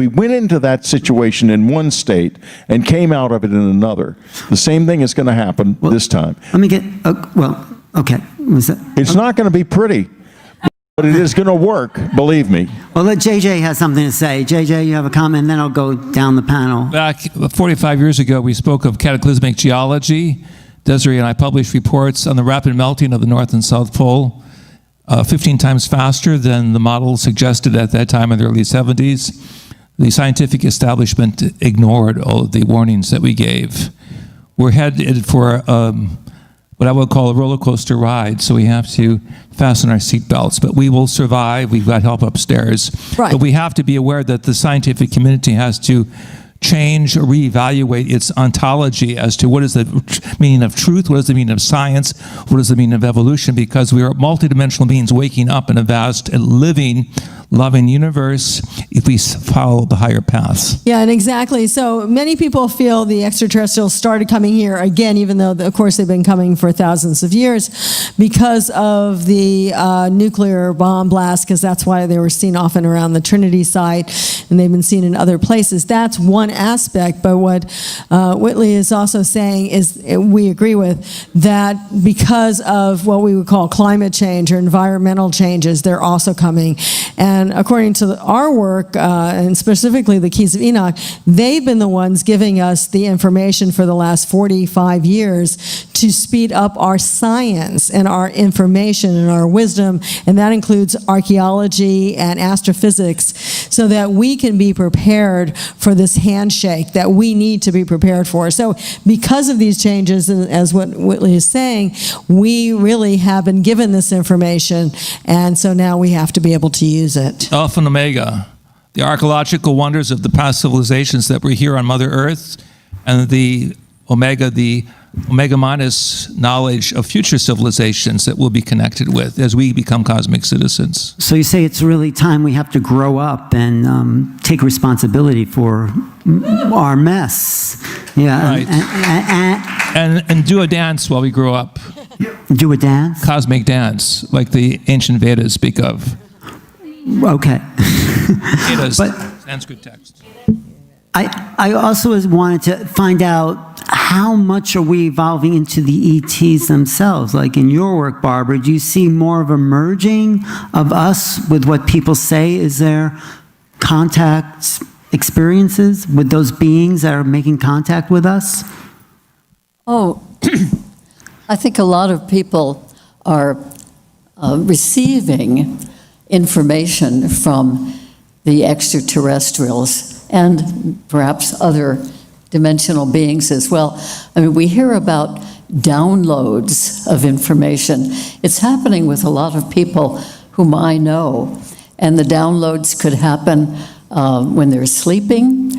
went into that situation in one state and came out of it in another. The same thing is going to happen this time. Let me get, okay. It's not going to be pretty, but it is going to work, believe me. Well, JJ has something to say. JJ, you have a comment, and then I'll go down the panel. Back 45 years ago, we spoke of cataclysmic geology. Desiree and I published reports on the rapid melting of the North and South Pole, 15 times faster than the model suggested at that time in the early 70s. The scientific establishment ignored all of the warnings that we gave. We're headed for what I would call a roller coaster ride, so we have to fasten our seatbelts. But we will survive. We've got help upstairs. Right. But we have to be aware that the scientific community has to change or reevaluate its ontology as to what is the meaning of truth, what is the meaning of science, what is the meaning of evolution, because we are multidimensional beings waking up in a vast and living, loving universe if we follow the higher paths. Yeah, and exactly. So many people feel the extraterrestrials started coming here again, even though, of course, they've been coming for thousands of years because of the nuclear bomb blast, because that's why they were seen often around the Trinity site, and they've been seen in other places. That's one aspect, but what Whitley is also saying is, we agree with, that because of what we would call climate change or environmental changes, they're also coming. And according to our work, and specifically the Keys of Enoch, they've been the ones giving us the information for the last 45 years to speed up our science and our information and our wisdom, and that includes archaeology and astrophysics, so that we can be prepared for this handshake that we need to be prepared for. So because of these changes, and as what Whitley is saying, we really have been given this information, and so now we have to be able to use it. Alpha and Omega, the archaeological wonders of the past civilizations that were here on Mother Earth, and the Omega minus knowledge of future civilizations that we'll be connected with as we become cosmic citizens. So you say it's really time we have to grow up and take responsibility for our mess. Yeah. Right. And do a dance while we grow up. Do a dance? Cosmic dance, like the ancient Vedas speak of. Okay. Vedas, But- Sanskrit text. I also wanted to find out how much are we evolving into the ETs themselves? Like in your work, Barbara, do you see more of a merging of us with what people say is their contact experiences with those beings that are making contact with us? Oh, I think a lot of people are receiving information from the extraterrestrials and perhaps other dimensional beings as well. I mean, we hear about downloads of information. It's happening with a lot of people whom I know, and the downloads could happen when they're sleeping.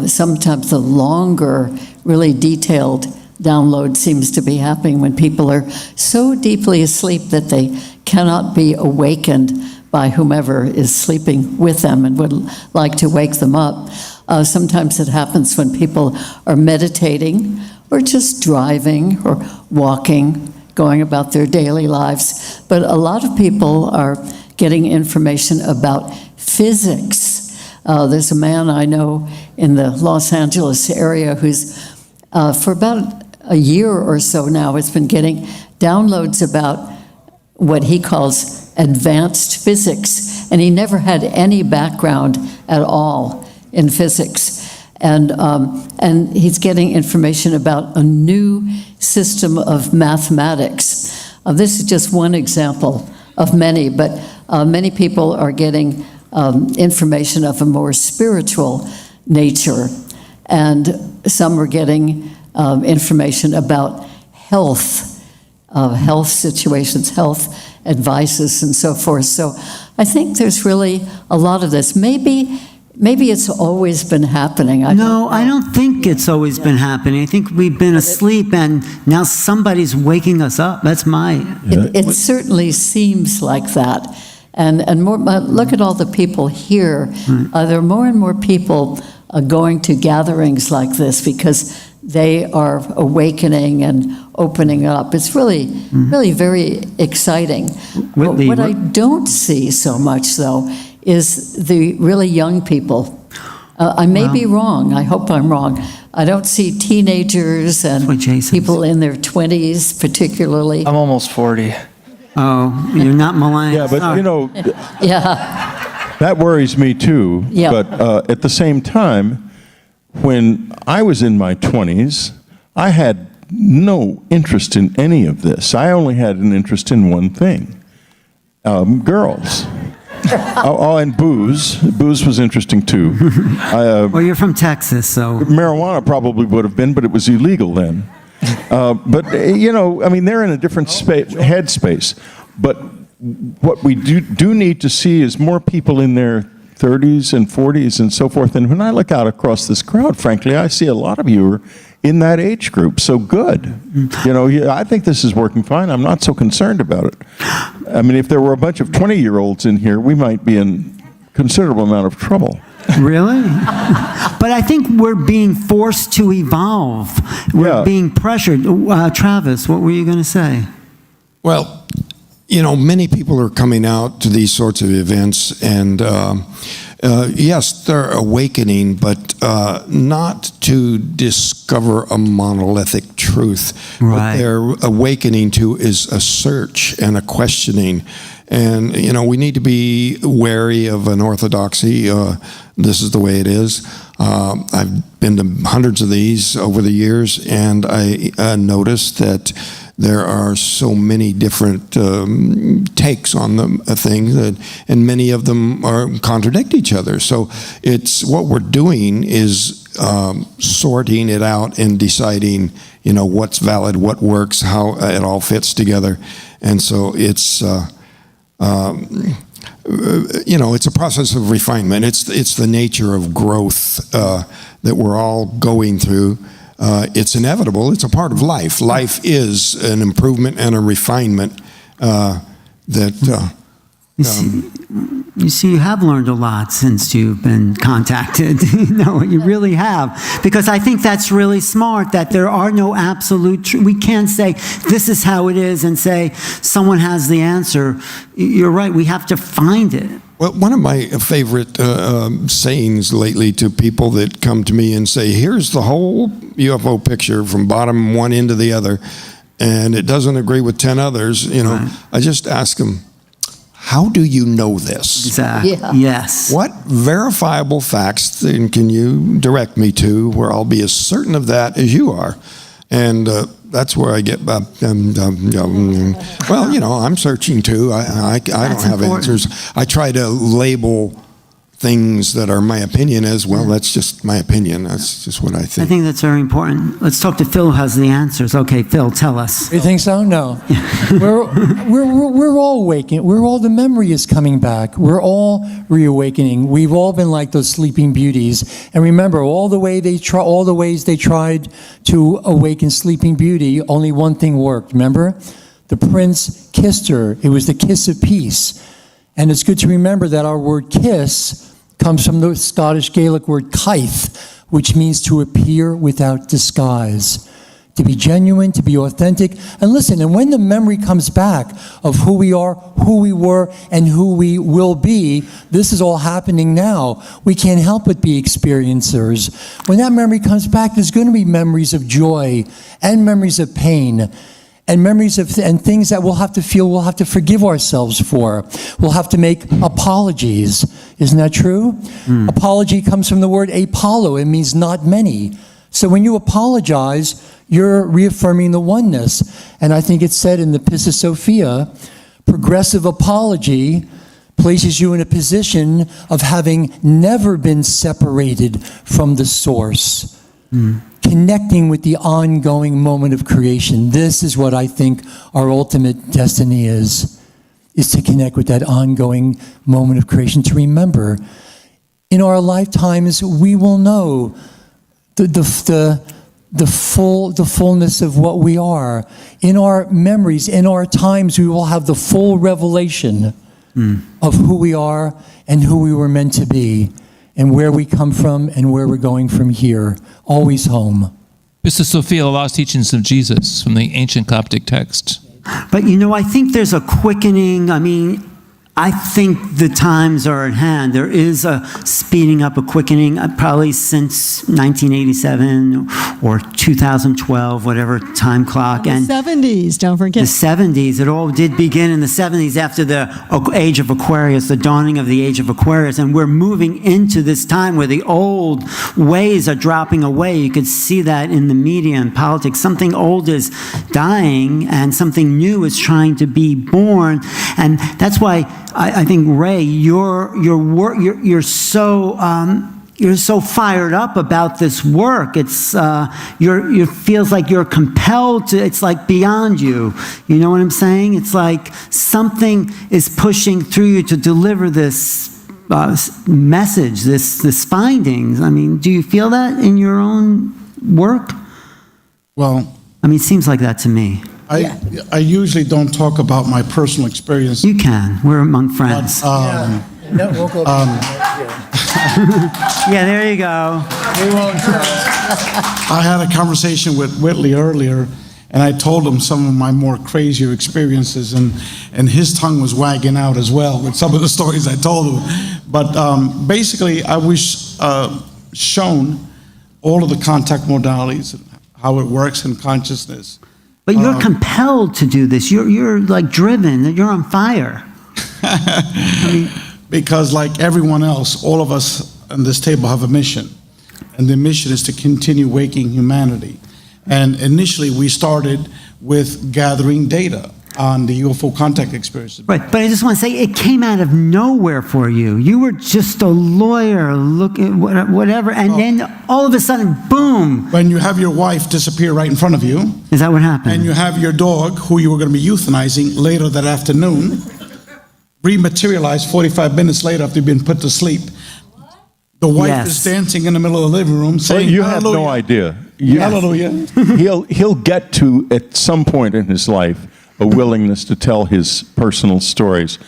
Sometimes the longer, really detailed download seems to be happening when people are so deeply asleep that they cannot be awakened by whomever is sleeping with them and would like to wake them up. Sometimes it happens when people are meditating or just driving or walking, going about their daily lives. But a lot of people are getting information about physics. There's a man I know in the Los Angeles area who's, for about a year or so now, has been getting downloads about what he calls advanced physics, and he never had any background at all in physics. And he's getting information about a new system of mathematics. This is just one example of many, but many people are getting information of a more spiritual nature, and some are getting information about health situations, health advices, and so forth. So I think there's really a lot of this. Maybe it's always been happening. I don't think it's always been happening. I think we've been asleep and now somebody's waking us up. That's my... It certainly seems like that. And more, look at all the people here. There are more and more people going to gatherings like this because they are awakening and opening up. It's really, really very exciting. Whitley, what I don't see so much, though, is the really young people. I may be wrong. I hope I'm wrong. I don't see teenagers and people in their 20s particularly. I'm almost 40. Oh, you're not millennial. Yeah, but you know, Yeah. that worries me too. Yeah. But at the same time, when I was in my 20s, I had no interest in any of this. I only had an interest in one thing, girls. And booze. Booze was interesting too. Well, you're from Texas, so... Marijuana probably would have been, but it was illegal then. But, you know, I mean, they're in a different headspace. But what we do need to see is more people in their 30s and 40s and so forth. And when I look out across this crowd, frankly, I see a lot of you are in that age group. So good. You know, I think this is working fine. I'm not so concerned about it. I mean, if there were a bunch of 20-year-olds in here, we might be in considerable amount of trouble. Really? But I think we're being forced to evolve. We're being pressured. Travis, what were you going to say? Well, you know, many people are coming out to these sorts of events, and yes, they're awakening, but not to discover a monolithic truth. Right. What they're awakening to is a search and a questioning. And, you know, we need to be wary of an orthodoxy. This is the way it is. I've been to hundreds of these over the years, and I noticed that there are so many different takes on the thing, and many of them contradict each other. So it's what we're doing is sorting it out and deciding, you know, what's valid, what works, how it all fits together. And so it's, you know, it's a process of refinement. It's the nature of growth that we're all going through. It's inevitable. It's a part of life. Life is an improvement and a refinement that You see, you have learned a lot since you've been contacted. You really have. Because I think that's really smart, that there are no absolute we can't say, this is how it is, and say, someone has the answer. You're right, we have to find it. Well, one of my favorite sayings lately to people that come to me and say, here's the whole UFO picture from bottom one end to the other, and it doesn't agree with 10 others, Right. I just ask them, how do you know this? Exactly. Yeah. Yes. What verifiable facts then can you direct me to where I'll be as certain of that as you are? And that's where I get, well, I'm searching too. I don't have important. answers. I try to label things that are my opinion as, well, that's just my opinion. That's just what I I think. think that's very important. Let's talk to Phil who has the answers. Okay, Phil, tell us. You think so? No. We're all awakening. We're all, the memory is coming back. We're all reawakening. We've all been like those sleeping beauties. And remember, all the ways they tried to awaken Sleeping Beauty, only one thing worked. Remember? The prince kissed her. It was the kiss of peace. And it's good to remember that our word kiss comes from the Scottish Gaelic word caith, which means to appear without disguise, to be genuine, to be authentic. And listen, and when the memory comes back of who we are, who we were, and who we will be, this is all happening now. We can't help but be experiencers. When that memory comes back, there's going to be memories of joy and memories of pain. And memories of and things that we'll have to feel, we'll have to forgive ourselves for. We'll have to make apologies. Isn't that true? Apology comes from the word apollo. It means not many. So when you apologize, you're reaffirming the oneness. And I think it's said in the Pissa Sophia, progressive apology places you in a position of having never been separated from the source. Connecting with the ongoing moment of creation. This is what I think our ultimate destiny is to connect with that ongoing moment of creation, to remember. In our lifetimes, we will know the fullness of what we are. In our memories, in our times, we will have the full revelation of who we are and who we were meant to be, and where we come from and where we're going from here. Always home. Pissa Sophia, the lost teachings of Jesus from the ancient Coptic text. But I think there's a quickening. I think the times are at hand. There is a speeding up, a quickening, probably since 1987 or 2012, whatever time clock. The 70s, don't forget. The 70s, it all did begin in the 70s after the age of Aquarius, the dawning of the age of Aquarius. And we're moving into this time where the old ways are dropping away. You could see that in the media and politics. Something old is dying and something new is trying to be born. And that's why I think, Ray, you're so fired up about this work. It's it feels like you're compelled to. It's like beyond you. You know what I'm saying? It's like something is pushing through you to deliver this message, this findings. Do you feel that in your own work? Well, it seems like that to me. I usually don't talk about my personal experience. You can. We're among friends. But, No, we'll go yeah, there you go. We won't. I had a conversation with Whitley earlier, and I told him some of my more crazier experiences, and his tongue was wagging out as well with some of the stories I told him. But basically, I was shown all of the contact modalities, how it works in consciousness. But you're compelled to do this. You're like driven. You're on fire. Because like everyone else, all of us on this table have a mission. And the mission is to continue waking humanity. And initially we started with gathering data on the UFO contact experiences. Right, but I just want to say it came out of nowhere for you. You were just a lawyer, whatever, and then all of a sudden, boom. When you have your wife disappear right in front of you. Is that what happened? And you have your dog, who you were going to be euthanizing later that afternoon, rematerialize 45 minutes later after you've been put to sleep. The wife is dancing in the middle of the living room saying, you have no idea. Hallelujah. He'll get to, at some point in his life, a willingness to tell his personal stories.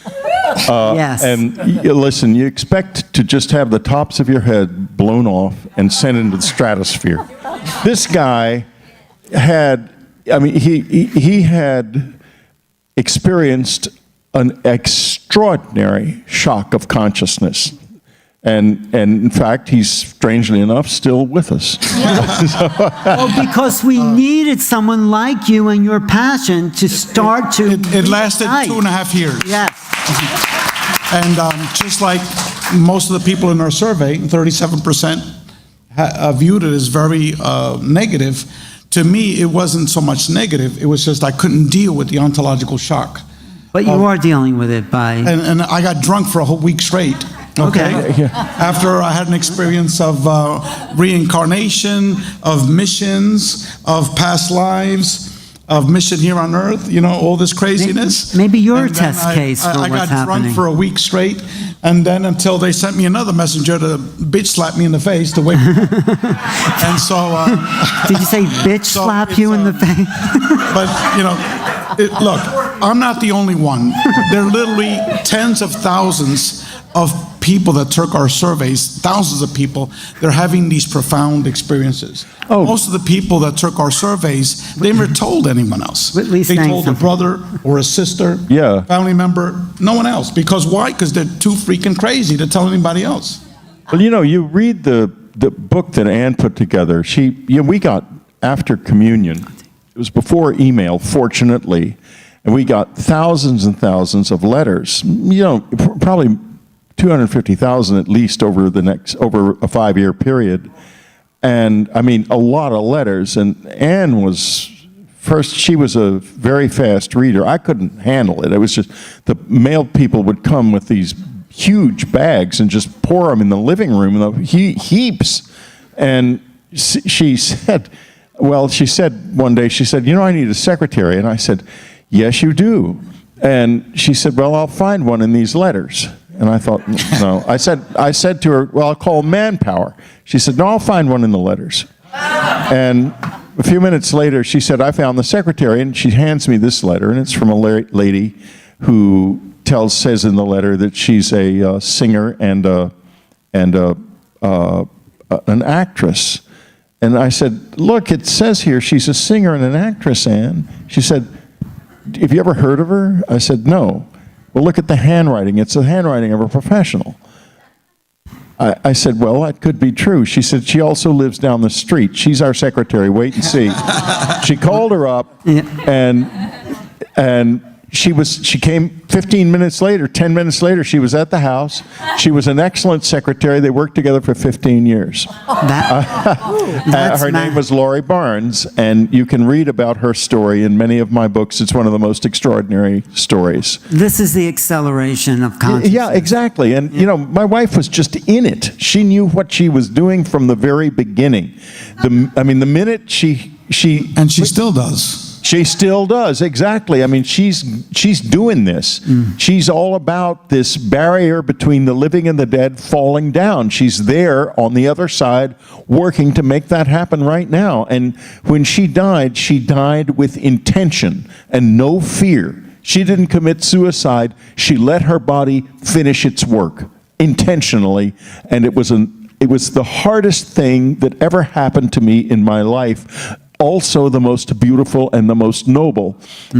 Yes. And listen, you expect to just have the tops of your head blown off and sent into the stratosphere. This guy had, I mean, he had experienced an extraordinary shock of consciousness. And in fact, he's strangely enough still with us. Well, because we needed someone like you and your passion to start to. It lasted reignite. 2.5 years. Yes. And just like most of the people in our survey, 37% viewed it as very negative. To me, it wasn't so much negative. It was just I couldn't deal with the ontological shock. But you are dealing with it by. And I got drunk for a whole week straight. Okay. After I had an experience of reincarnation, of missions, of past lives, of mission here on earth, you know, all this craziness. Maybe you're a And then test case for I what's got drunk happening. for a week straight, and then until they sent me another messenger to bitch slap me in the face to wake me up. And so... Did you say bitch so slap you in the face? But, you know, look, I'm not the only one. There are literally tens of thousands of people that took our surveys, thousands of people, they're having these profound experiences. Oh. Most of the people that took our surveys, they never told anyone else. Whitley They saying told a something. brother or a sister, Yeah. family member, no one else. Because why? Because they're too freaking crazy to tell anybody else. Well, you know, you read the book that Anne put together. We got, after communion, it was before email, fortunately, and we got thousands and thousands of letters. You know, probably 250,000 at least over a 5-year period. And I mean, a lot of letters. And Anne was, first, she was a very fast reader. I couldn't handle it. It was just, the mail people would come with these huge bags and just pour them in the living room, in the heaps. And she said, well, she said one day, she said, you know, I need a secretary. And I said, yes, you do. And she said, well, I'll find one in these letters. And I thought, no. I said to her, well, I'll call manpower. She said, no, I'll find one in the letters. And a few minutes later, she said, I found the secretary. And she hands me this letter, and it's from a lady who says in the letter that she's a singer and an actress. And I said, look, it says here she's a singer and an actress, Anne. She said, have you ever heard of her? I said, no. Well, look at the handwriting. It's the handwriting of a professional. I said, well, that could be true. She said, she also lives down the street. She's our secretary. Wait and see. She called her up, and she came 15 minutes later, 10 minutes later, she was at the house. She was an excellent secretary. They worked together for 15 years. Her name was Laurie Barnes, and you can read about her story in many of my books. It's one of the most extraordinary stories. This is the acceleration of consciousness. Yeah, exactly. And, you know, my wife was just in it. She knew what she was doing from the very beginning. The minute And she still does. She still does, exactly. I mean, she's doing this. She's all about this barrier between the living and the dead falling down. She's there on the other side working to make that happen right now. And when she died with intention and no fear. She didn't commit suicide. She let her body finish its work intentionally, and it was the hardest thing that ever happened to me in my life. Also the most beautiful and the most noble.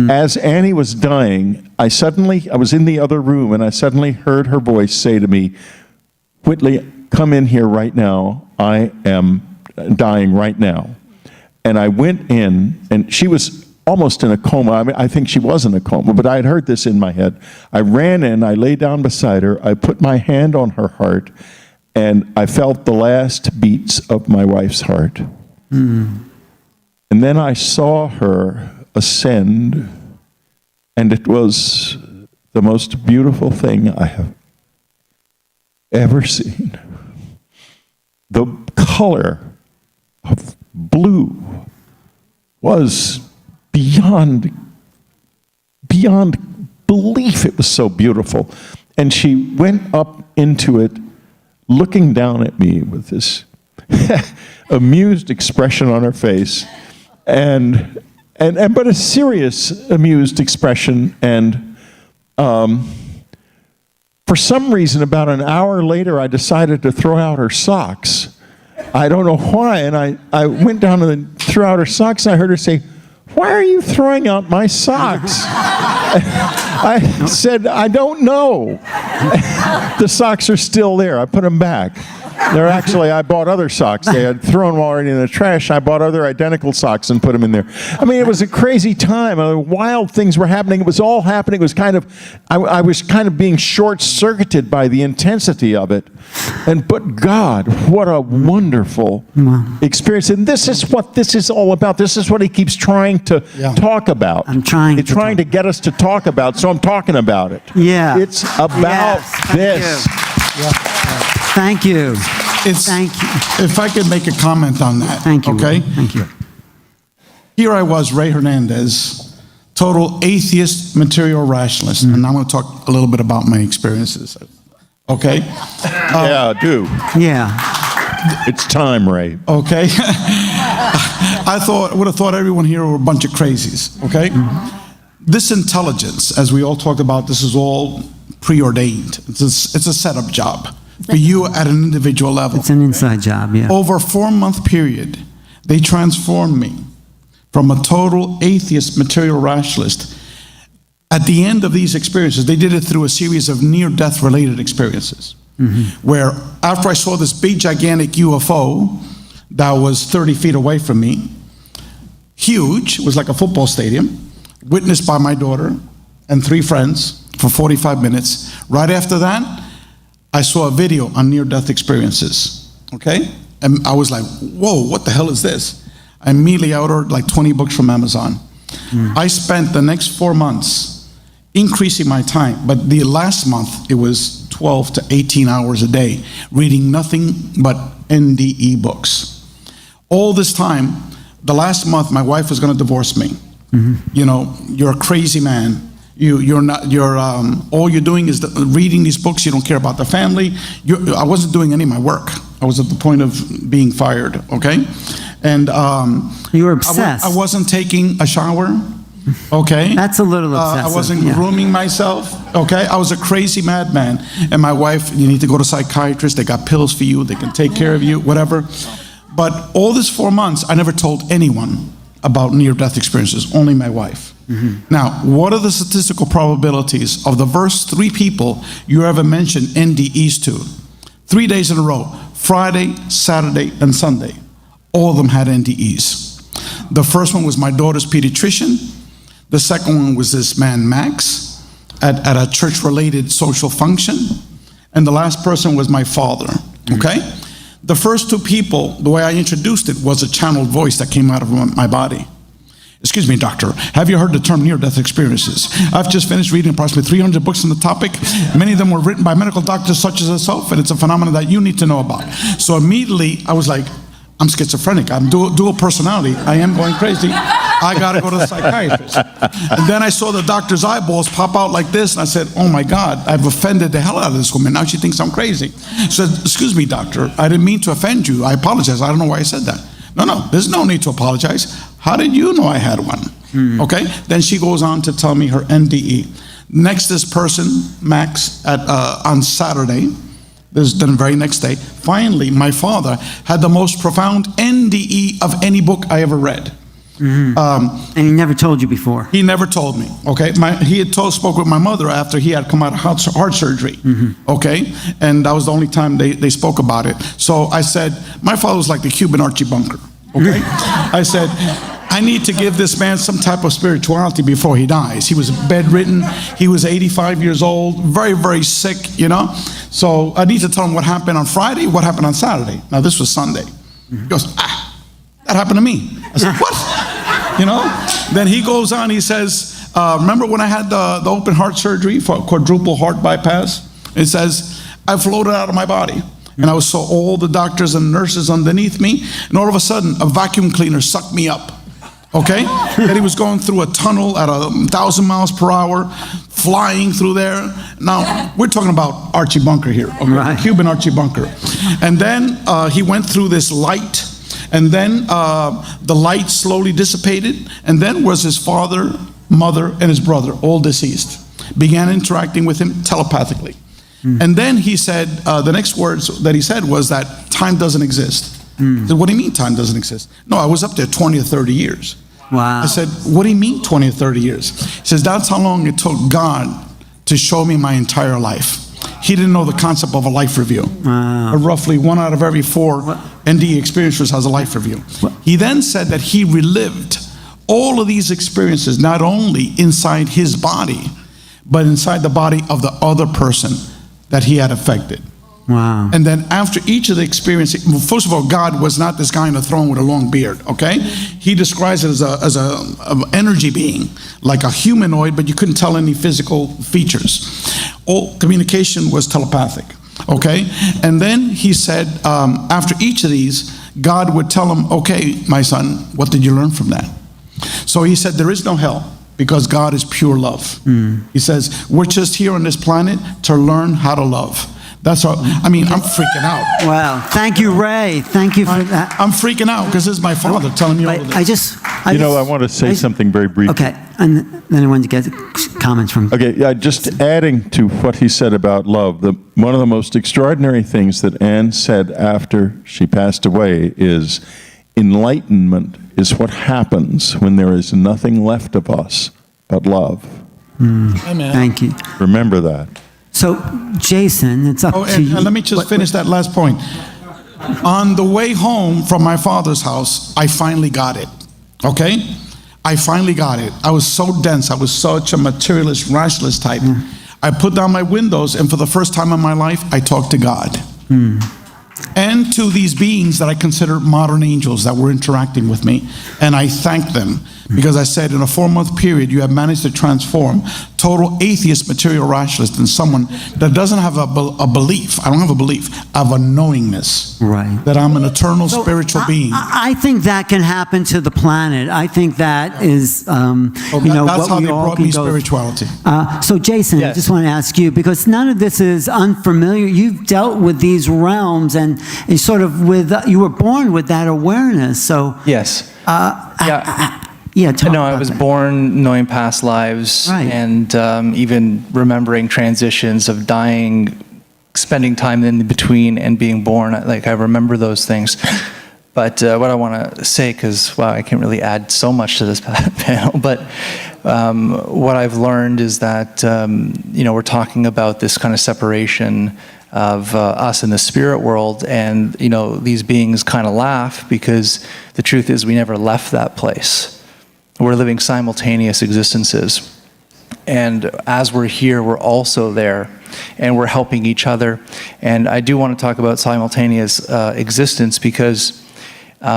As Annie was dying, I was in the other room, and I suddenly heard her voice say to me, Whitley, come in here right now. I am dying right now. And I went in, and she was almost in a coma. I mean, I think she was in a coma, but I had heard this in my head. I ran in, I lay down beside her, I put my hand on her heart, and I felt the last beats of my wife's heart. And then I saw her ascend, and it was the most beautiful thing I have ever seen. The color of blue was beyond belief. It was so beautiful. And she went up into it, looking down at me with this amused expression on her face. But a serious, amused expression, and For some reason, about an hour later, I decided to throw out her socks. I don't know why, and I went down and threw out her socks, and I heard her say, "Why are you throwing out my socks?" I said, "I don't know." The socks are still there. I put them back. They're actually, I bought other socks. They had thrown them already in the trash. I bought other identical socks and put them in there. I mean, it was a crazy time. Wild things were happening. It was all happening. It was kind of, I was kind of being short-circuited by the intensity of it. But God, what a wonderful experience. And this is what this is all about. This is what he keeps trying to talk about. I'm trying He's trying to get us to talk about, so I'm talking about it. Yeah. It's about this. Thank you. Thank you. If I could make a comment on that. Thank you. Okay? Thank you. Here I was, Rey Hernandez, total atheist, material rationalist. And I'm going to talk a little bit about my experiences. Okay? Yeah, do. Yeah. It's time, Ray. Okay? I would have thought everyone here were a bunch of crazies. Okay? This intelligence, as we all talked about, this is all preordained. It's a setup job for you at an individual level. It's an inside job, yeah. Over a 4-month period, they transformed me from a total atheist, material rationalist. At the end of these experiences, they did it through a series of near-death related experiences, where after I saw this big, gigantic UFO that was 30 feet away from me, huge, it was like a football stadium, witnessed by my daughter and 3 friends for 45 minutes. Right after that, I saw a video on near-death experiences, okay? And I was like, whoa, what the hell is this? I immediately ordered like 20 books from Amazon. I spent the next 4 months increasing my time, but the last month, it was 12 to 18 hours a day, reading nothing but NDE books. All this time, the last month, my wife was gonna divorce me. You know, you're a crazy man. You're not. All you're doing is reading these books. You don't care about the family. I wasn't doing any of my work. I was at the point of being fired. Okay, and you were obsessed. I wasn't taking a shower. Okay, that's a little obsessive. I wasn't grooming myself. Okay, I was a crazy madman. And my wife, you need to go to a psychiatrist. They got pills for you. They can take care of you. Whatever. But all this 4 months, I never told anyone about near-death experiences. Only my wife. Now, what are the statistical probabilities of the first 3 people you ever mentioned NDEs to? 3 days in a row, Friday, Saturday, and Sunday. All of them had NDEs. The first one was my daughter's pediatrician. The second one was this man, Mack, at a church-related social function. And the last person was my father, okay? The first 2 people, the way I introduced it was a channeled voice that came out of my body. Excuse me, doctor, have you heard the term near-death experiences? I've just finished reading approximately 300 books on the topic. Many of them were written by medical doctors such as yourself, and it's a phenomenon that you need to know about. So immediately, I was like, I'm schizophrenic. I'm dual personality. I am going crazy. I got to go to the psychiatrist. And then I saw the doctor's eyeballs pop out like this, and I said, oh my God, I've offended the hell out of this woman. Now she thinks I'm crazy. I said, excuse me, doctor, I didn't mean to offend you. I apologize. I don't know why I said that. No, there's no need to apologize. How did you know I had one? Okay, then she goes on to tell me her NDE. Next, this person, Mack, on Saturday, this is the very next day, finally, my father had the most profound NDE of any book I ever read. And he never told you before? He never told me, okay? He had spoke with my mother after he had come out of heart surgery, okay? And that was the only time they spoke about it. So I said, my father was like the Cuban Archie Bunker, okay? I said, I need to give this man some type of spirituality before he dies. He was bedridden. He was 85 years old, very, very sick, you know? So I need to tell him what happened on Friday, what happened on Saturday. Now, this was Sunday. He goes, that happened to me. I said, what? You know? Then he goes on, he says, remember when I had the open heart surgery for quadruple heart bypass? It says, I floated out of my body. And I saw all the doctors and nurses underneath me. And all of a sudden, a vacuum cleaner sucked me up. Okay? And he was going through a tunnel at 1,000 miles per hour, flying through there. Now, we're talking about Archie Bunker here, okay? Right. Cuban Archie Bunker. And then he went through this light, and then the light slowly dissipated, and then was his father, mother, and his brother, all deceased. Began interacting with him telepathically. And then he said, the next words that he said was that time doesn't exist. I said, what do you mean time doesn't exist? No, I was up there 20 or 30 years. Wow. I said, what do you mean 20 or 30 years? He says, that's how long it took God to show me my entire life. He didn't know the concept of a life review. Wow. Roughly 1 out of every 4 NDE experiencers has a life review. He then said that he relived all of these experiences, not only inside his body, but inside the body of the other person that he had affected. Wow. And then after each of the experiences, well, first of all, God was not this guy on a throne with a long beard, okay? He describes it as a energy being, like a humanoid, but you couldn't tell any physical features. All communication was telepathic, okay? And then he said, after each of these, God would tell him, okay, my son, what did you learn from that? So he said, there is no hell, because God is pure love. He says, we're just here on this planet to learn how to love. That's all. I mean, I'm freaking out. Wow. Thank you, Ray. Thank you for that. I'm freaking out because this is my father telling me all of this. I want to say something very briefly. Okay, and then I wanted to get comments from... Okay, yeah, just adding to what he said about love, one of the most extraordinary things that Anne said after she passed away is, enlightenment is what happens when there is nothing left of us but love. Amen. Thank you. Remember that. So, Jason, it's up to you. And let me just finish that last point. On the way home from my father's house, I finally got it, okay? I finally got it. I was so dense. I was such a materialist, rationalist type. I put down my windows, and for the first time in my life, I talked to God. And to these beings that I consider modern angels that were interacting with me. And I thanked them because I said, in a 4-month period, you have managed to transform total atheist, material rationalist in someone that doesn't have a belief. I don't have a belief. I have a knowingness. Right. That I'm an eternal spiritual being. I think that can happen to the planet. I think that is, that's what how we they all brought can me go. spirituality. So, Jason, I just want to ask you, because none of this is unfamiliar. You've dealt with these realms, and sort of you were born with that awareness. So, Yes. yeah, talk No, I about was that. born knowing past lives, Right. and even remembering transitions of dying, spending time in between and being born. Like, I remember those things. But what I want to say, because, wow, I can't really add so much to this panel, but what I've learned is that, we're talking about this kind of separation of us in the spirit world, and, these beings kind of laugh because the truth is we never left that place. We're living simultaneous existences. And as we're here, we're also there, and we're helping each other. And I do want to talk about simultaneous existence because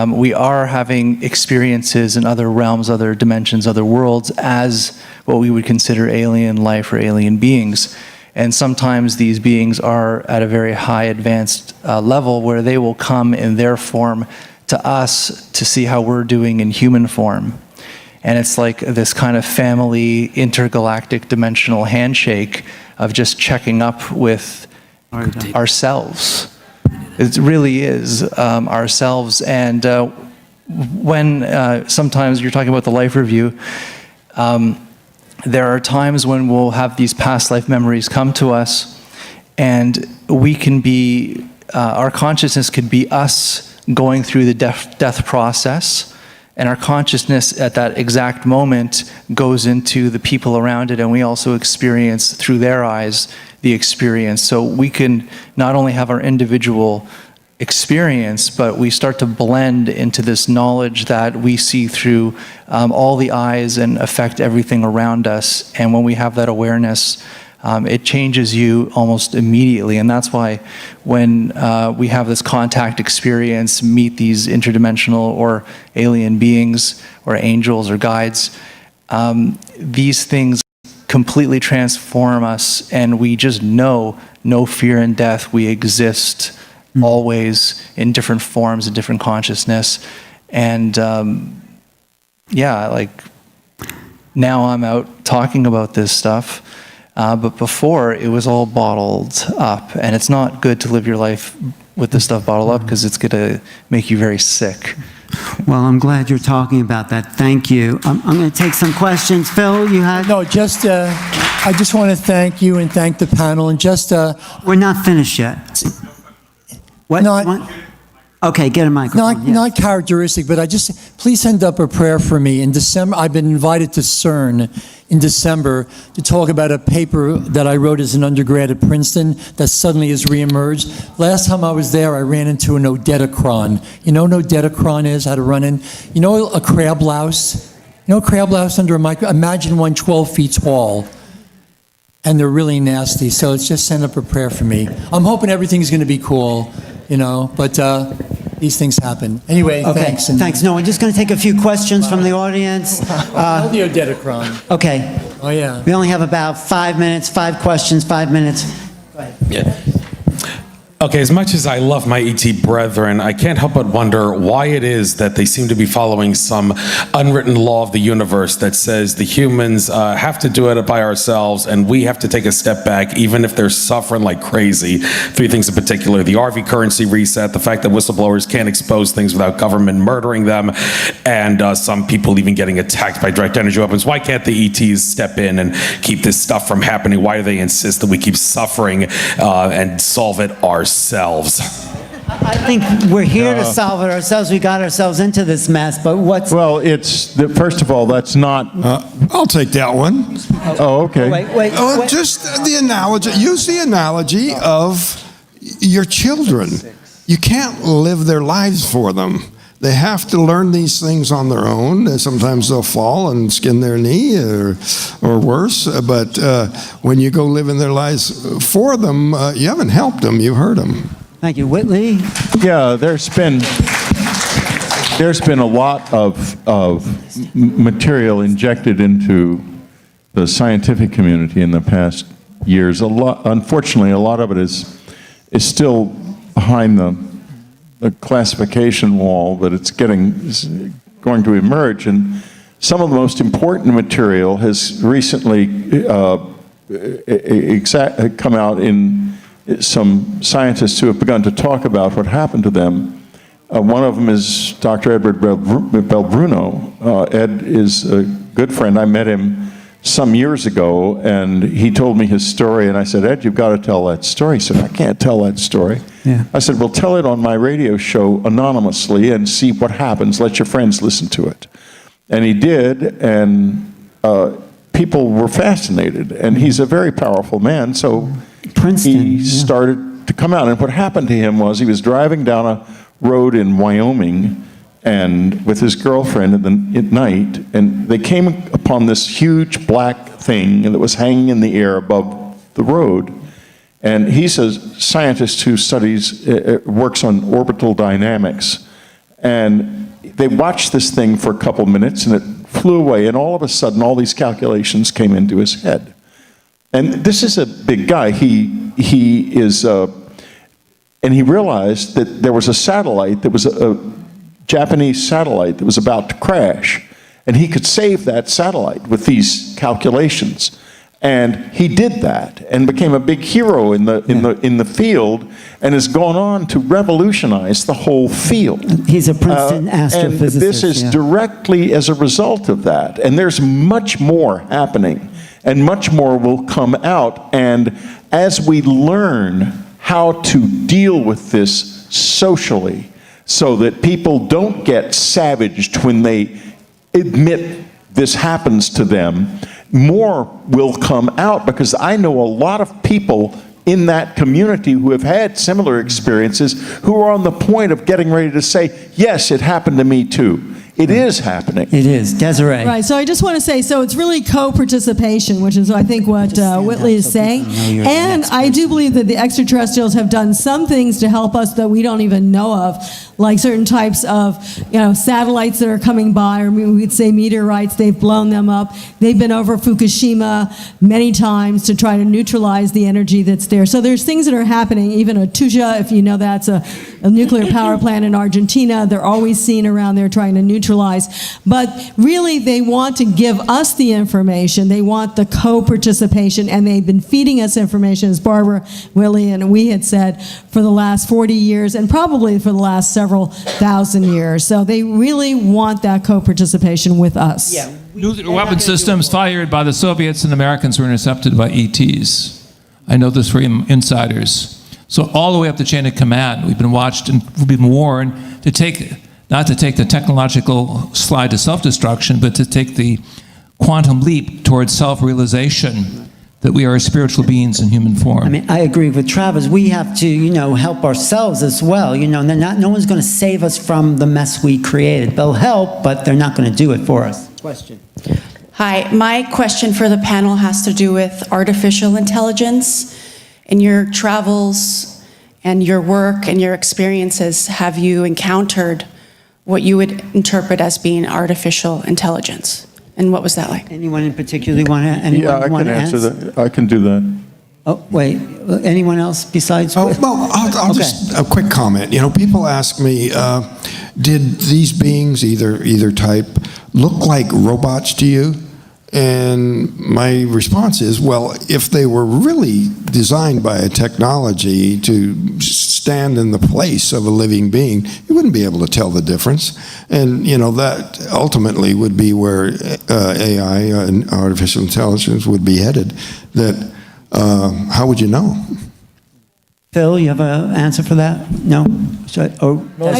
we are having experiences in other realms, other dimensions, other worlds as what we would consider alien life or alien beings. And sometimes these beings are at a very high advanced level where they will come in their form to us to see how we're doing in human form. And it's like this kind of family intergalactic dimensional handshake of just checking up with ourselves. It really is ourselves. And when sometimes you're talking about the life review, there are times when we'll have these past life memories come to us, and we can be, our consciousness could be us going through the death process, and our consciousness at that exact moment goes into the people around it, and we also experience through their eyes the experience. So we can not only have our individual experience, but we start to blend into this knowledge that we see through all the eyes and affect everything around us. And when we have that awareness, it changes you almost immediately. And that's why when we have this contact experience, meet these interdimensional or alien beings or angels or guides, these things completely transform us, and we just know no fear in death. We exist always in different forms, in different consciousness. And like now I'm out talking about this stuff. But before, it was all bottled up. And it's not good to live your life with this stuff bottled up because it's going to make you very sick. Well, I'm glad you're talking about that. Thank you. I'm going to take some questions. Phil, you had... No, just, I I just want to thank you and thank the panel, and just We're not finished yet. What? Not- What? Okay, get a microphone. yes. not characteristic, but please send up a prayer for me. In December, I've been invited to CERN in December to talk about a paper that I wrote as an undergrad at Princeton that suddenly has reemerged. Last time I was there, I ran into an odedicron. You know what an odedicron is? How to run in? You know a crab louse? You know a crab louse under a micro? Imagine one 12 feet tall. And they're really nasty, so it's just send up a prayer for me. I'm hoping everything's going to be cool, but these things happen. Anyway, Okay, thanks. thanks. No, we're just going to take a few questions from the audience. Know the odedicron. Okay, Oh, yeah. we only have about 5 minutes, 5 questions, 5 minutes. Yeah. Okay, as much as I love my ET brethren, I can't help but wonder why it is that they seem to be following some unwritten law of the universe that says the humans have to do it by ourselves and we have to take a step back even if they're suffering like crazy. 3 things in particular: the RV currency reset, the fact that whistleblowers can't expose things without government murdering them, and some people even getting attacked by direct energy weapons. Why can't the ETs step in and keep this stuff from happening? Why do they insist that we keep suffering and solve it ourselves? I think we're here to solve it ourselves. We got ourselves into this mess, but what's... Well, first of all, that's not... I'll take that one. Oh, okay. Wait. Just the analogy. Use the analogy of your children. You can't live their lives for them. They have to learn these things on their own. Sometimes they'll fall and skin their knee or worse. But when you go live in their lives for them, you haven't helped them. You hurt them. Thank you. Whitley? Yeah, there's been a lot of material injected into the scientific community in the past years. Unfortunately, a lot of it is still behind the classification wall, but it's going to emerge. And some of the most important material has recently come out in some scientists who have begun to talk about what happened to them. One of them is Dr. Edward Belbruno. Ed is a good friend. I met him some years ago, and he told me his story, and I said, Ed, you've got to tell that story. He said, I can't tell that story. Yeah. I said, well, tell it on my radio show anonymously and see what happens. Let your friends listen to it. And he did, and people were fascinated. And he's a very powerful man, so Princeton, he started to come out. And what happened to him was he was driving down a road in Wyoming and with his girlfriend at night, and they came upon this huge black thing that was hanging in the air above the road. And he's a scientist who works on orbital dynamics. And they watched this thing for a couple minutes, and it flew away, and all of a sudden, all these calculations came into his head. And this is a big guy. He is, and he realized that there was a satellite that was a Japanese satellite that was about to crash, and he could save that satellite with these calculations. And he did that and became a big hero in the field, and has gone on to revolutionize the whole field. He's a Princeton astrophysicist. And this is directly as a result of that. And there's much more happening, and much more will come out. And as we learn how to deal with this socially, so that people don't get savaged when they admit this happens to them, more will come out, because I know a lot of people in that community who have had similar experiences who are on the point of getting ready to say, yes, it happened to me too. It is happening. It is. Desiree. Right, so I just want to say, so it's really co-participation, which is, I think, what Whitley is saying. And I do believe that the extraterrestrials have done some things to help us that we don't even know of, like certain types of, satellites that are coming by, or we would say meteorites. They've blown them up. They've been over Fukushima many times to try to neutralize the energy that's there. So there's things that are happening. Even Atucha, if you know, that's a nuclear power plant in Argentina. They're always seen around there trying to neutralize. But really, they want to give us the information. They want the co-participation, and they've been feeding us information, as Barbara, Willie, and we had said, for the last 40 years, and probably for the last several thousand years. So they really want that co-participation with us. Yeah, Nuclear weapon systems fired by the Soviets and Americans were intercepted by ETs. I know this from insiders. So all the way up the chain of command, we've been watched and we've been warned to not to take the technological slide to self-destruction, but to take the quantum leap towards self-realization that we are spiritual beings in human form. I mean, I agree with Travis. We have to, help ourselves as well. No one's going to save us from the mess we created. They'll help, but they're not going to do it for us. Question. Hi, my question for the panel has to do with artificial intelligence. In your travels and your work and your experiences, have you encountered what you would interpret as being artificial intelligence? And what was that like? Anyone in particular want to? Yeah, I can answer that. I can do that. Oh, wait. Anyone else besides? I'll just a quick comment. People ask me, did these beings, either type, look like robots to you? And my response is, well, if they were really designed by a technology to stand in the place of a living being, you wouldn't be able to tell the difference. And, that ultimately would be where AI and artificial intelligence would be headed. That, how would you know? Phil, you have an answer for that? No? That's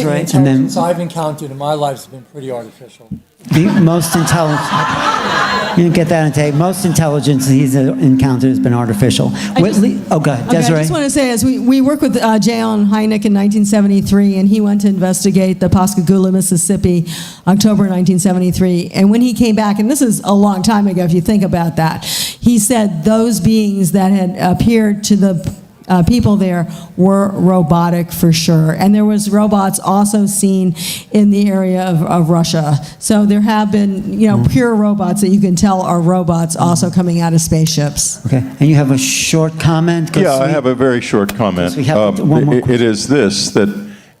right. And then I've encountered in my life has been pretty artificial. The most intelligent, you didn't get that on tape. Most intelligence he's encountered has been artificial. Whitley, go ahead, Desiree. I just want to say, as we worked with J. Allen Hynek in 1973, and he went to investigate the Pascagoula, Mississippi, October 1973. And when he came back, and this is a long time ago if you think about that, he said those beings that had appeared to the people there were robotic for sure. And there was robots also seen in the area of Russia. So there have been, pure robots that you can tell are robots also coming out of spaceships. Okay, and you have a short comment? Yeah, I have a very short comment. We have one more question. It is this, that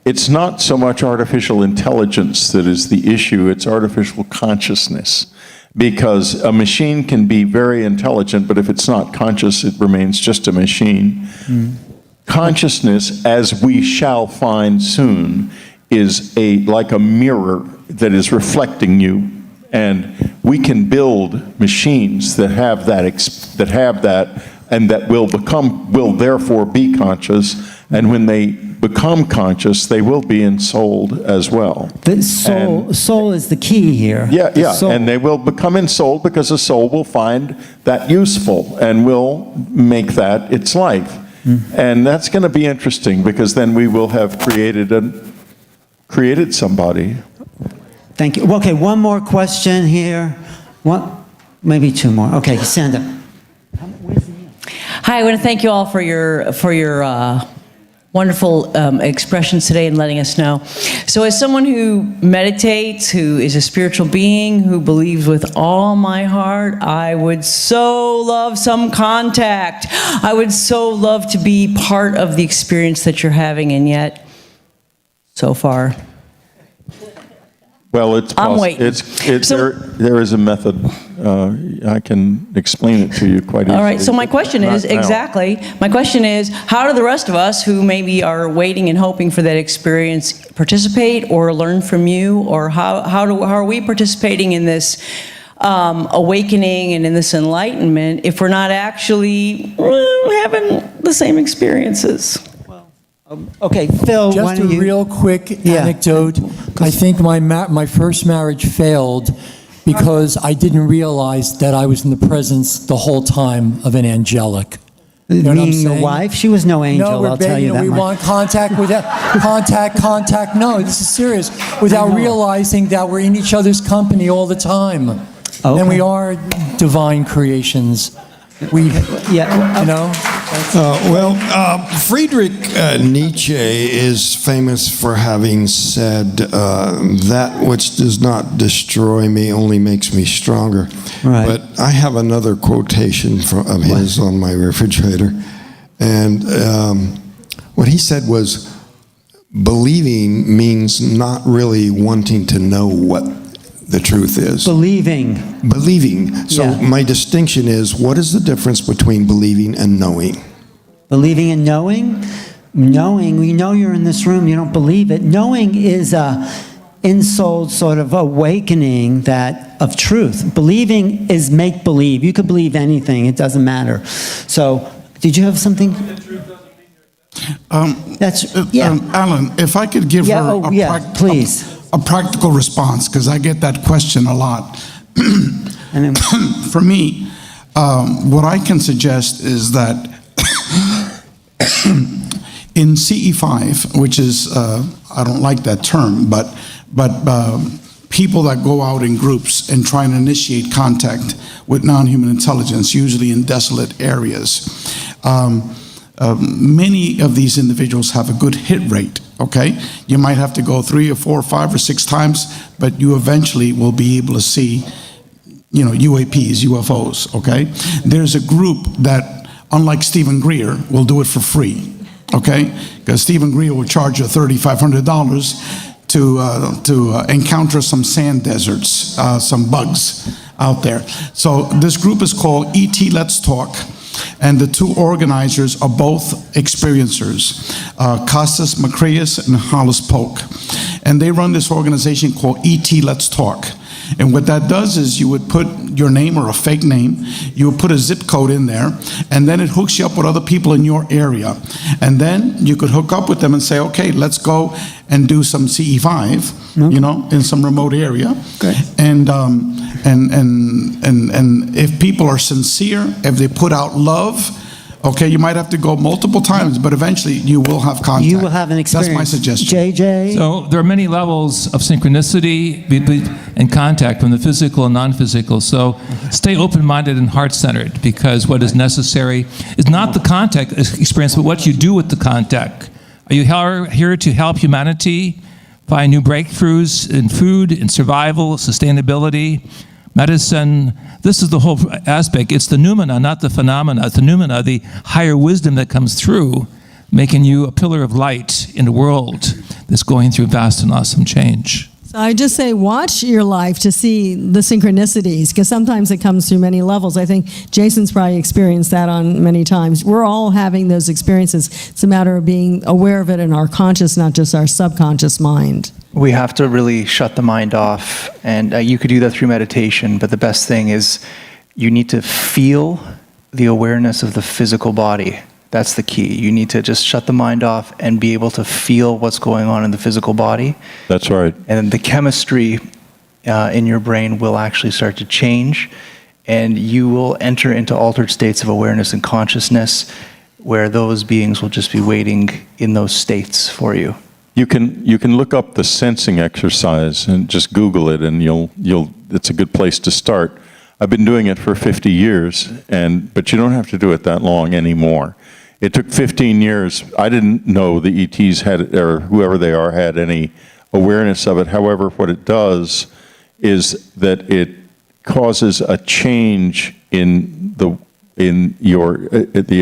it's not so much artificial intelligence that is the issue, it's artificial consciousness. Because a machine can be very intelligent, but if it's not conscious, it remains just a machine. Consciousness, as we shall find soon, is like a mirror that is reflecting you. And we can build machines that have that, and that will therefore be conscious. And when they become conscious, they will be ensouled as well. The soul is the key here. Yeah, and they will become ensouled because the soul will find that useful and will make that its life. And that's going to be interesting because then we will have created somebody. Thank you. Okay, one more question here. Maybe two more. Okay, Sandra. Hi, I want to thank you all for your wonderful expressions today and letting us know. So as someone who meditates, who is a spiritual being, who believes with all my heart, I would so love some contact. I would so love to be part of the experience that you're having, and yet, so far, well, it's I'm waiting. There is a method. I can explain it to you quite easily. All right, so my question is, how do the rest of us who maybe are waiting and hoping for that experience participate or learn from you? Or how are we participating in this awakening and in this enlightenment if we're not actually having the same experiences? Okay, Phil, why Just don't a you... real quick anecdote. I think my first marriage failed because I didn't realize that I was in the presence the whole time of an angelic. You know what I'm Meaning your saying? wife? She was no angel, I'll tell you that we much. want contact without contact. No, this is serious. Without realizing that we're in each other's company all the time, and we are divine creations. Friedrich Nietzsche is famous for having said, that which does not destroy me only makes me stronger. Right. But I have another quotation of his on my refrigerator. And what he said was, believing means not really wanting to know what the truth is. Believing. So my distinction is, what is the difference between believing and knowing? Believing and knowing? Knowing, we know you're in this room, you don't believe it. Knowing is in-soul sort of awakening that of truth. Believing is make-believe. You could believe anything. It doesn't matter. So, did you have something? Alan, if I could give her please. a practical response, because I get that question a lot. For me, what I can suggest is that in CE5, which is, I don't like that term, but people that go out in groups and try and initiate contact with non-human intelligence, usually in desolate areas, many of these individuals have a good hit rate, okay? You might have to go 3 or 4 or 5 or 6 times, but you eventually will be able to see, UAPs, UFOs, okay? There's a group that, unlike Stephen Greer, will do it for free, okay? Because Stephen Greer will charge you $3,500 to encounter some sand deserts, some bugs out there. So this group is called ET Let's Talk. And the 2 organizers are both experiencers, Costas Macraeus and Hollis Polk. And they run this organization called ET Let's Talk. And what that does is you would put your name or a fake name, you would put a zip code in there, and then it hooks you up with other people in your area. And then you could hook up with them and say, okay, let's go and do some CE5, in some remote area. Okay. And if people are sincere, if they put out love, okay, you might have to go multiple times, but eventually you will have contact. You will have an experience. That's my suggestion. JJ? So there are many levels of synchronicity and contact from the physical and non-physical. So stay open-minded and heart-centered, because what is necessary is not the contact experience, but what you do with the contact. Are you here to help humanity find new breakthroughs in food, in survival, sustainability, medicine? This is the whole aspect. It's the noumena, not the phenomena. It's the noumena, the higher wisdom that comes through, making you a pillar of light in a world that's going through vast and awesome change. So I just say, watch your life to see the synchronicities, because sometimes it comes through many levels. I think Jason's probably experienced that on many times. We're all having those experiences. It's a matter of being aware of it in our conscious, not just our subconscious mind. We have to really shut the mind off, and you could do that through meditation, but the best thing is you need to feel the awareness of the physical body. That's the key. You need to just shut the mind off and be able to feel what's going on in the physical body. That's right. And the chemistry in your brain will actually start to change, and you will enter into altered states of awareness and consciousness where those beings will just be waiting in those states for you. You can look up the sensing exercise and just Google it, and it's a good place to start. I've been doing it for 50 years, but you don't have to do it that long anymore. It took 15 years. I didn't know the ETs had, or whoever they are, had any awareness of it. However, what it does is that it causes a change in the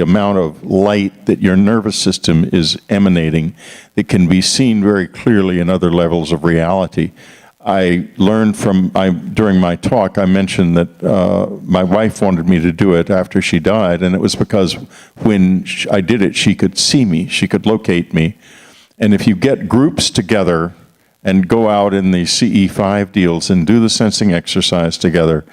amount of light that your nervous system is emanating that can be seen very clearly in other levels of reality. I learned during my talk, I mentioned that my wife wanted me to do it after she died, and it was because when I did it, she could see me, she could locate me. And if you get groups together and go out in the CE5 deals and do the sensing exercise together,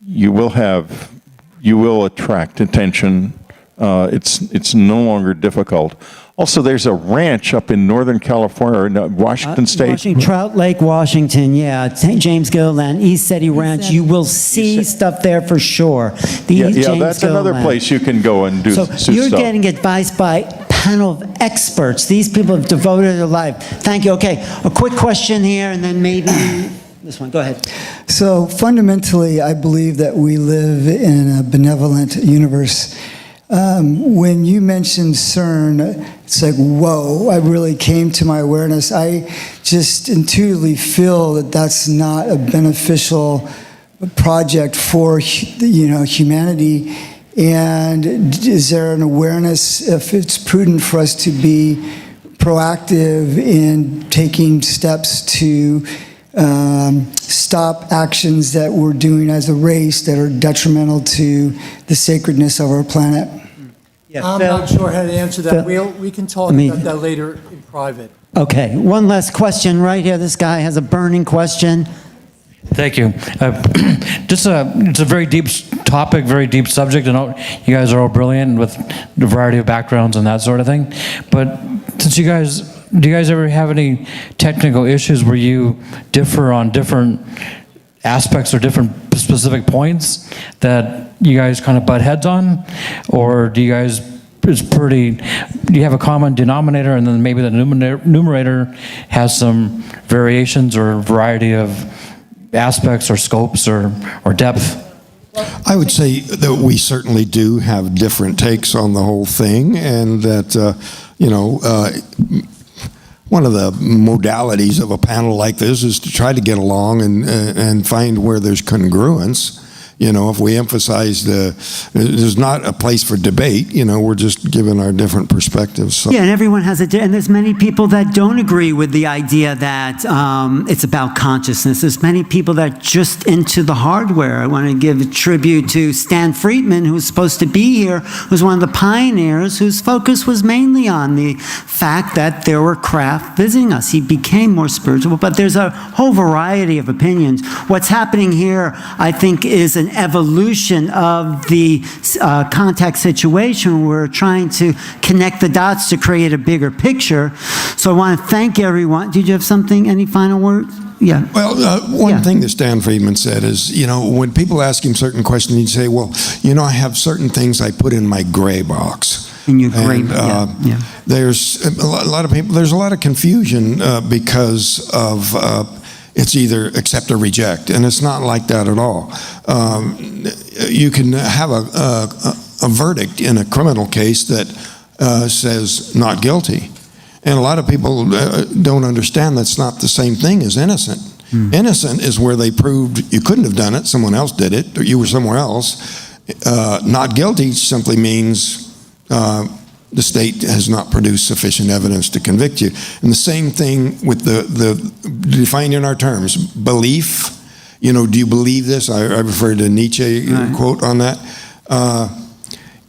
you will attract attention. It's no longer difficult. Also, there's a ranch up in Northern California, or Washington State. Trout Lake, Washington, yeah. St. James Gilland, East City Ranch. You will see stuff there for sure. That's another place you can go and do So you're stuff. getting advice by a panel of experts. These people have devoted their life. Thank you. Okay, a quick question here, and then maybe this one. Go ahead. So fundamentally, I believe that we live in a benevolent universe. When you mentioned CERN, it's like, whoa, I really came to my awareness. I just intuitively feel that that's not a beneficial project for, humanity. And is there an awareness, if it's prudent for us to be proactive in taking steps to stop actions that we're doing as a race that are detrimental to the sacredness of our planet? I'm not sure how to answer that. We can talk about that later in private. Okay, one last question right here. This guy has a burning question. Thank you. It's a very deep topic, very deep subject, and you guys are all brilliant with a variety of backgrounds and that sort of thing. But since do you guys ever have any technical issues where you differ on different aspects or different specific points that you guys kind of butt heads on? Or do you guys, do you have a common denominator and then maybe the numerator has some variations or variety of aspects or scopes or depth? I would say that we certainly do have different takes on the whole thing, and that, one of the modalities of a panel like this is to try to get along and find where there's congruence. If we emphasize there's not a place for debate, we're just giving our different perspectives. So. Yeah, and everyone has and there's many people that don't agree with the idea that it's about consciousness. There's many people that are just into the hardware. I want to give a tribute to Stan Friedman, who's supposed to be here, who's one of the pioneers whose focus was mainly on the fact that there were craft visiting us. He became more spiritual, but there's a whole variety of opinions. What's happening here, I think, is an evolution of the contact situation. We're trying to connect the dots to create a bigger picture. So I want to thank everyone. Did you have something, any final words? Yeah. Well, one thing that Stan Friedman said is, when people ask him certain questions, he'd say, well, I have certain things I put in my gray box. In your gray box, yeah. There's a lot of people, there's a lot of confusion because of it's either accept or reject, and it's not like that at all. You can have a verdict in a criminal case that says not guilty, and a lot of people don't understand that's not the same thing as innocent. Innocent is where they proved you couldn't have done it, someone else did it, or you were somewhere else. Not guilty simply means the state has not produced sufficient evidence to convict you. And the same thing with the defined in our terms, belief. Do you believe this? I referred to Nietzsche quote on that.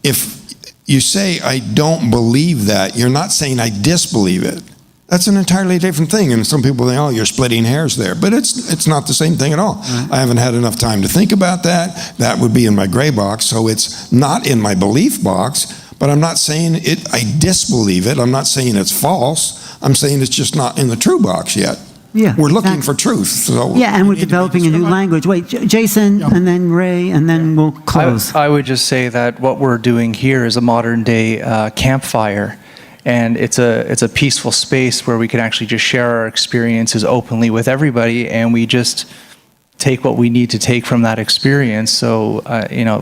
If you say, I don't believe that, you're not saying I disbelieve it. That's an entirely different thing. And some people think, oh, you're splitting hairs there. But it's not the same thing at all. I haven't had enough time to think about that. That would be in my gray box. So it's not in my belief box. But I'm not saying I disbelieve it. I'm not saying it's false. I'm saying it's just not in the true box yet. Yeah, we're looking for truth. So yeah, and we're developing a new language. Wait, Jason, and then Ray, and then we'll close. I would just say that what we're doing here is a modern day campfire. And it's a peaceful space where we can actually just share our experiences openly with everybody, and we just take what we need to take from that experience. So,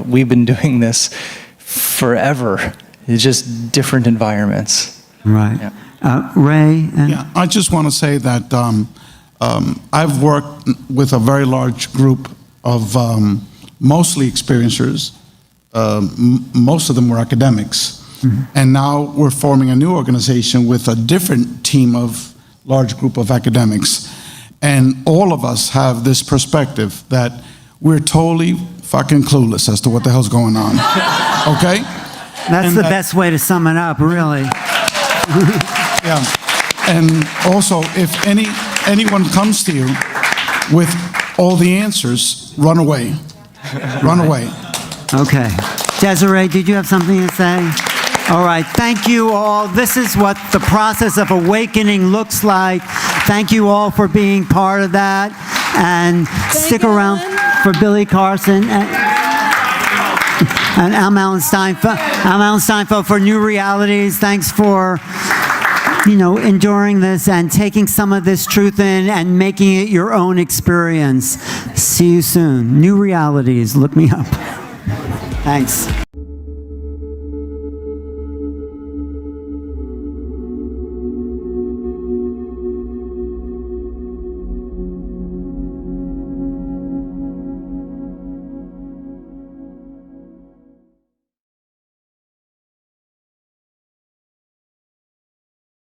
we've been doing this forever. It's just different environments. Right. Yeah. Ray? I just want to say that I've worked with a very large group of mostly experiencers. Most of them were academics. And now we're forming a new organization with a different team of large group of academics. And all of us have this perspective that we're totally fucking clueless as to what the hell's going on. Okay? That's the best way to sum it up, really. Yeah. And also, if anyone comes to you with all the answers, run away. Run away. Okay. Desiree, did you have something to say? All right. Thank you all. This is what the process of awakening looks like. Thank you all for being part of that. And stick around for Billy Carson and I'm Alan Steinfeld. I'm Alan Steinfeld for New Realities. Thanks for, enduring this and taking some of this truth in and making it your own experience. See you soon. New Realities. Look me up. Thanks.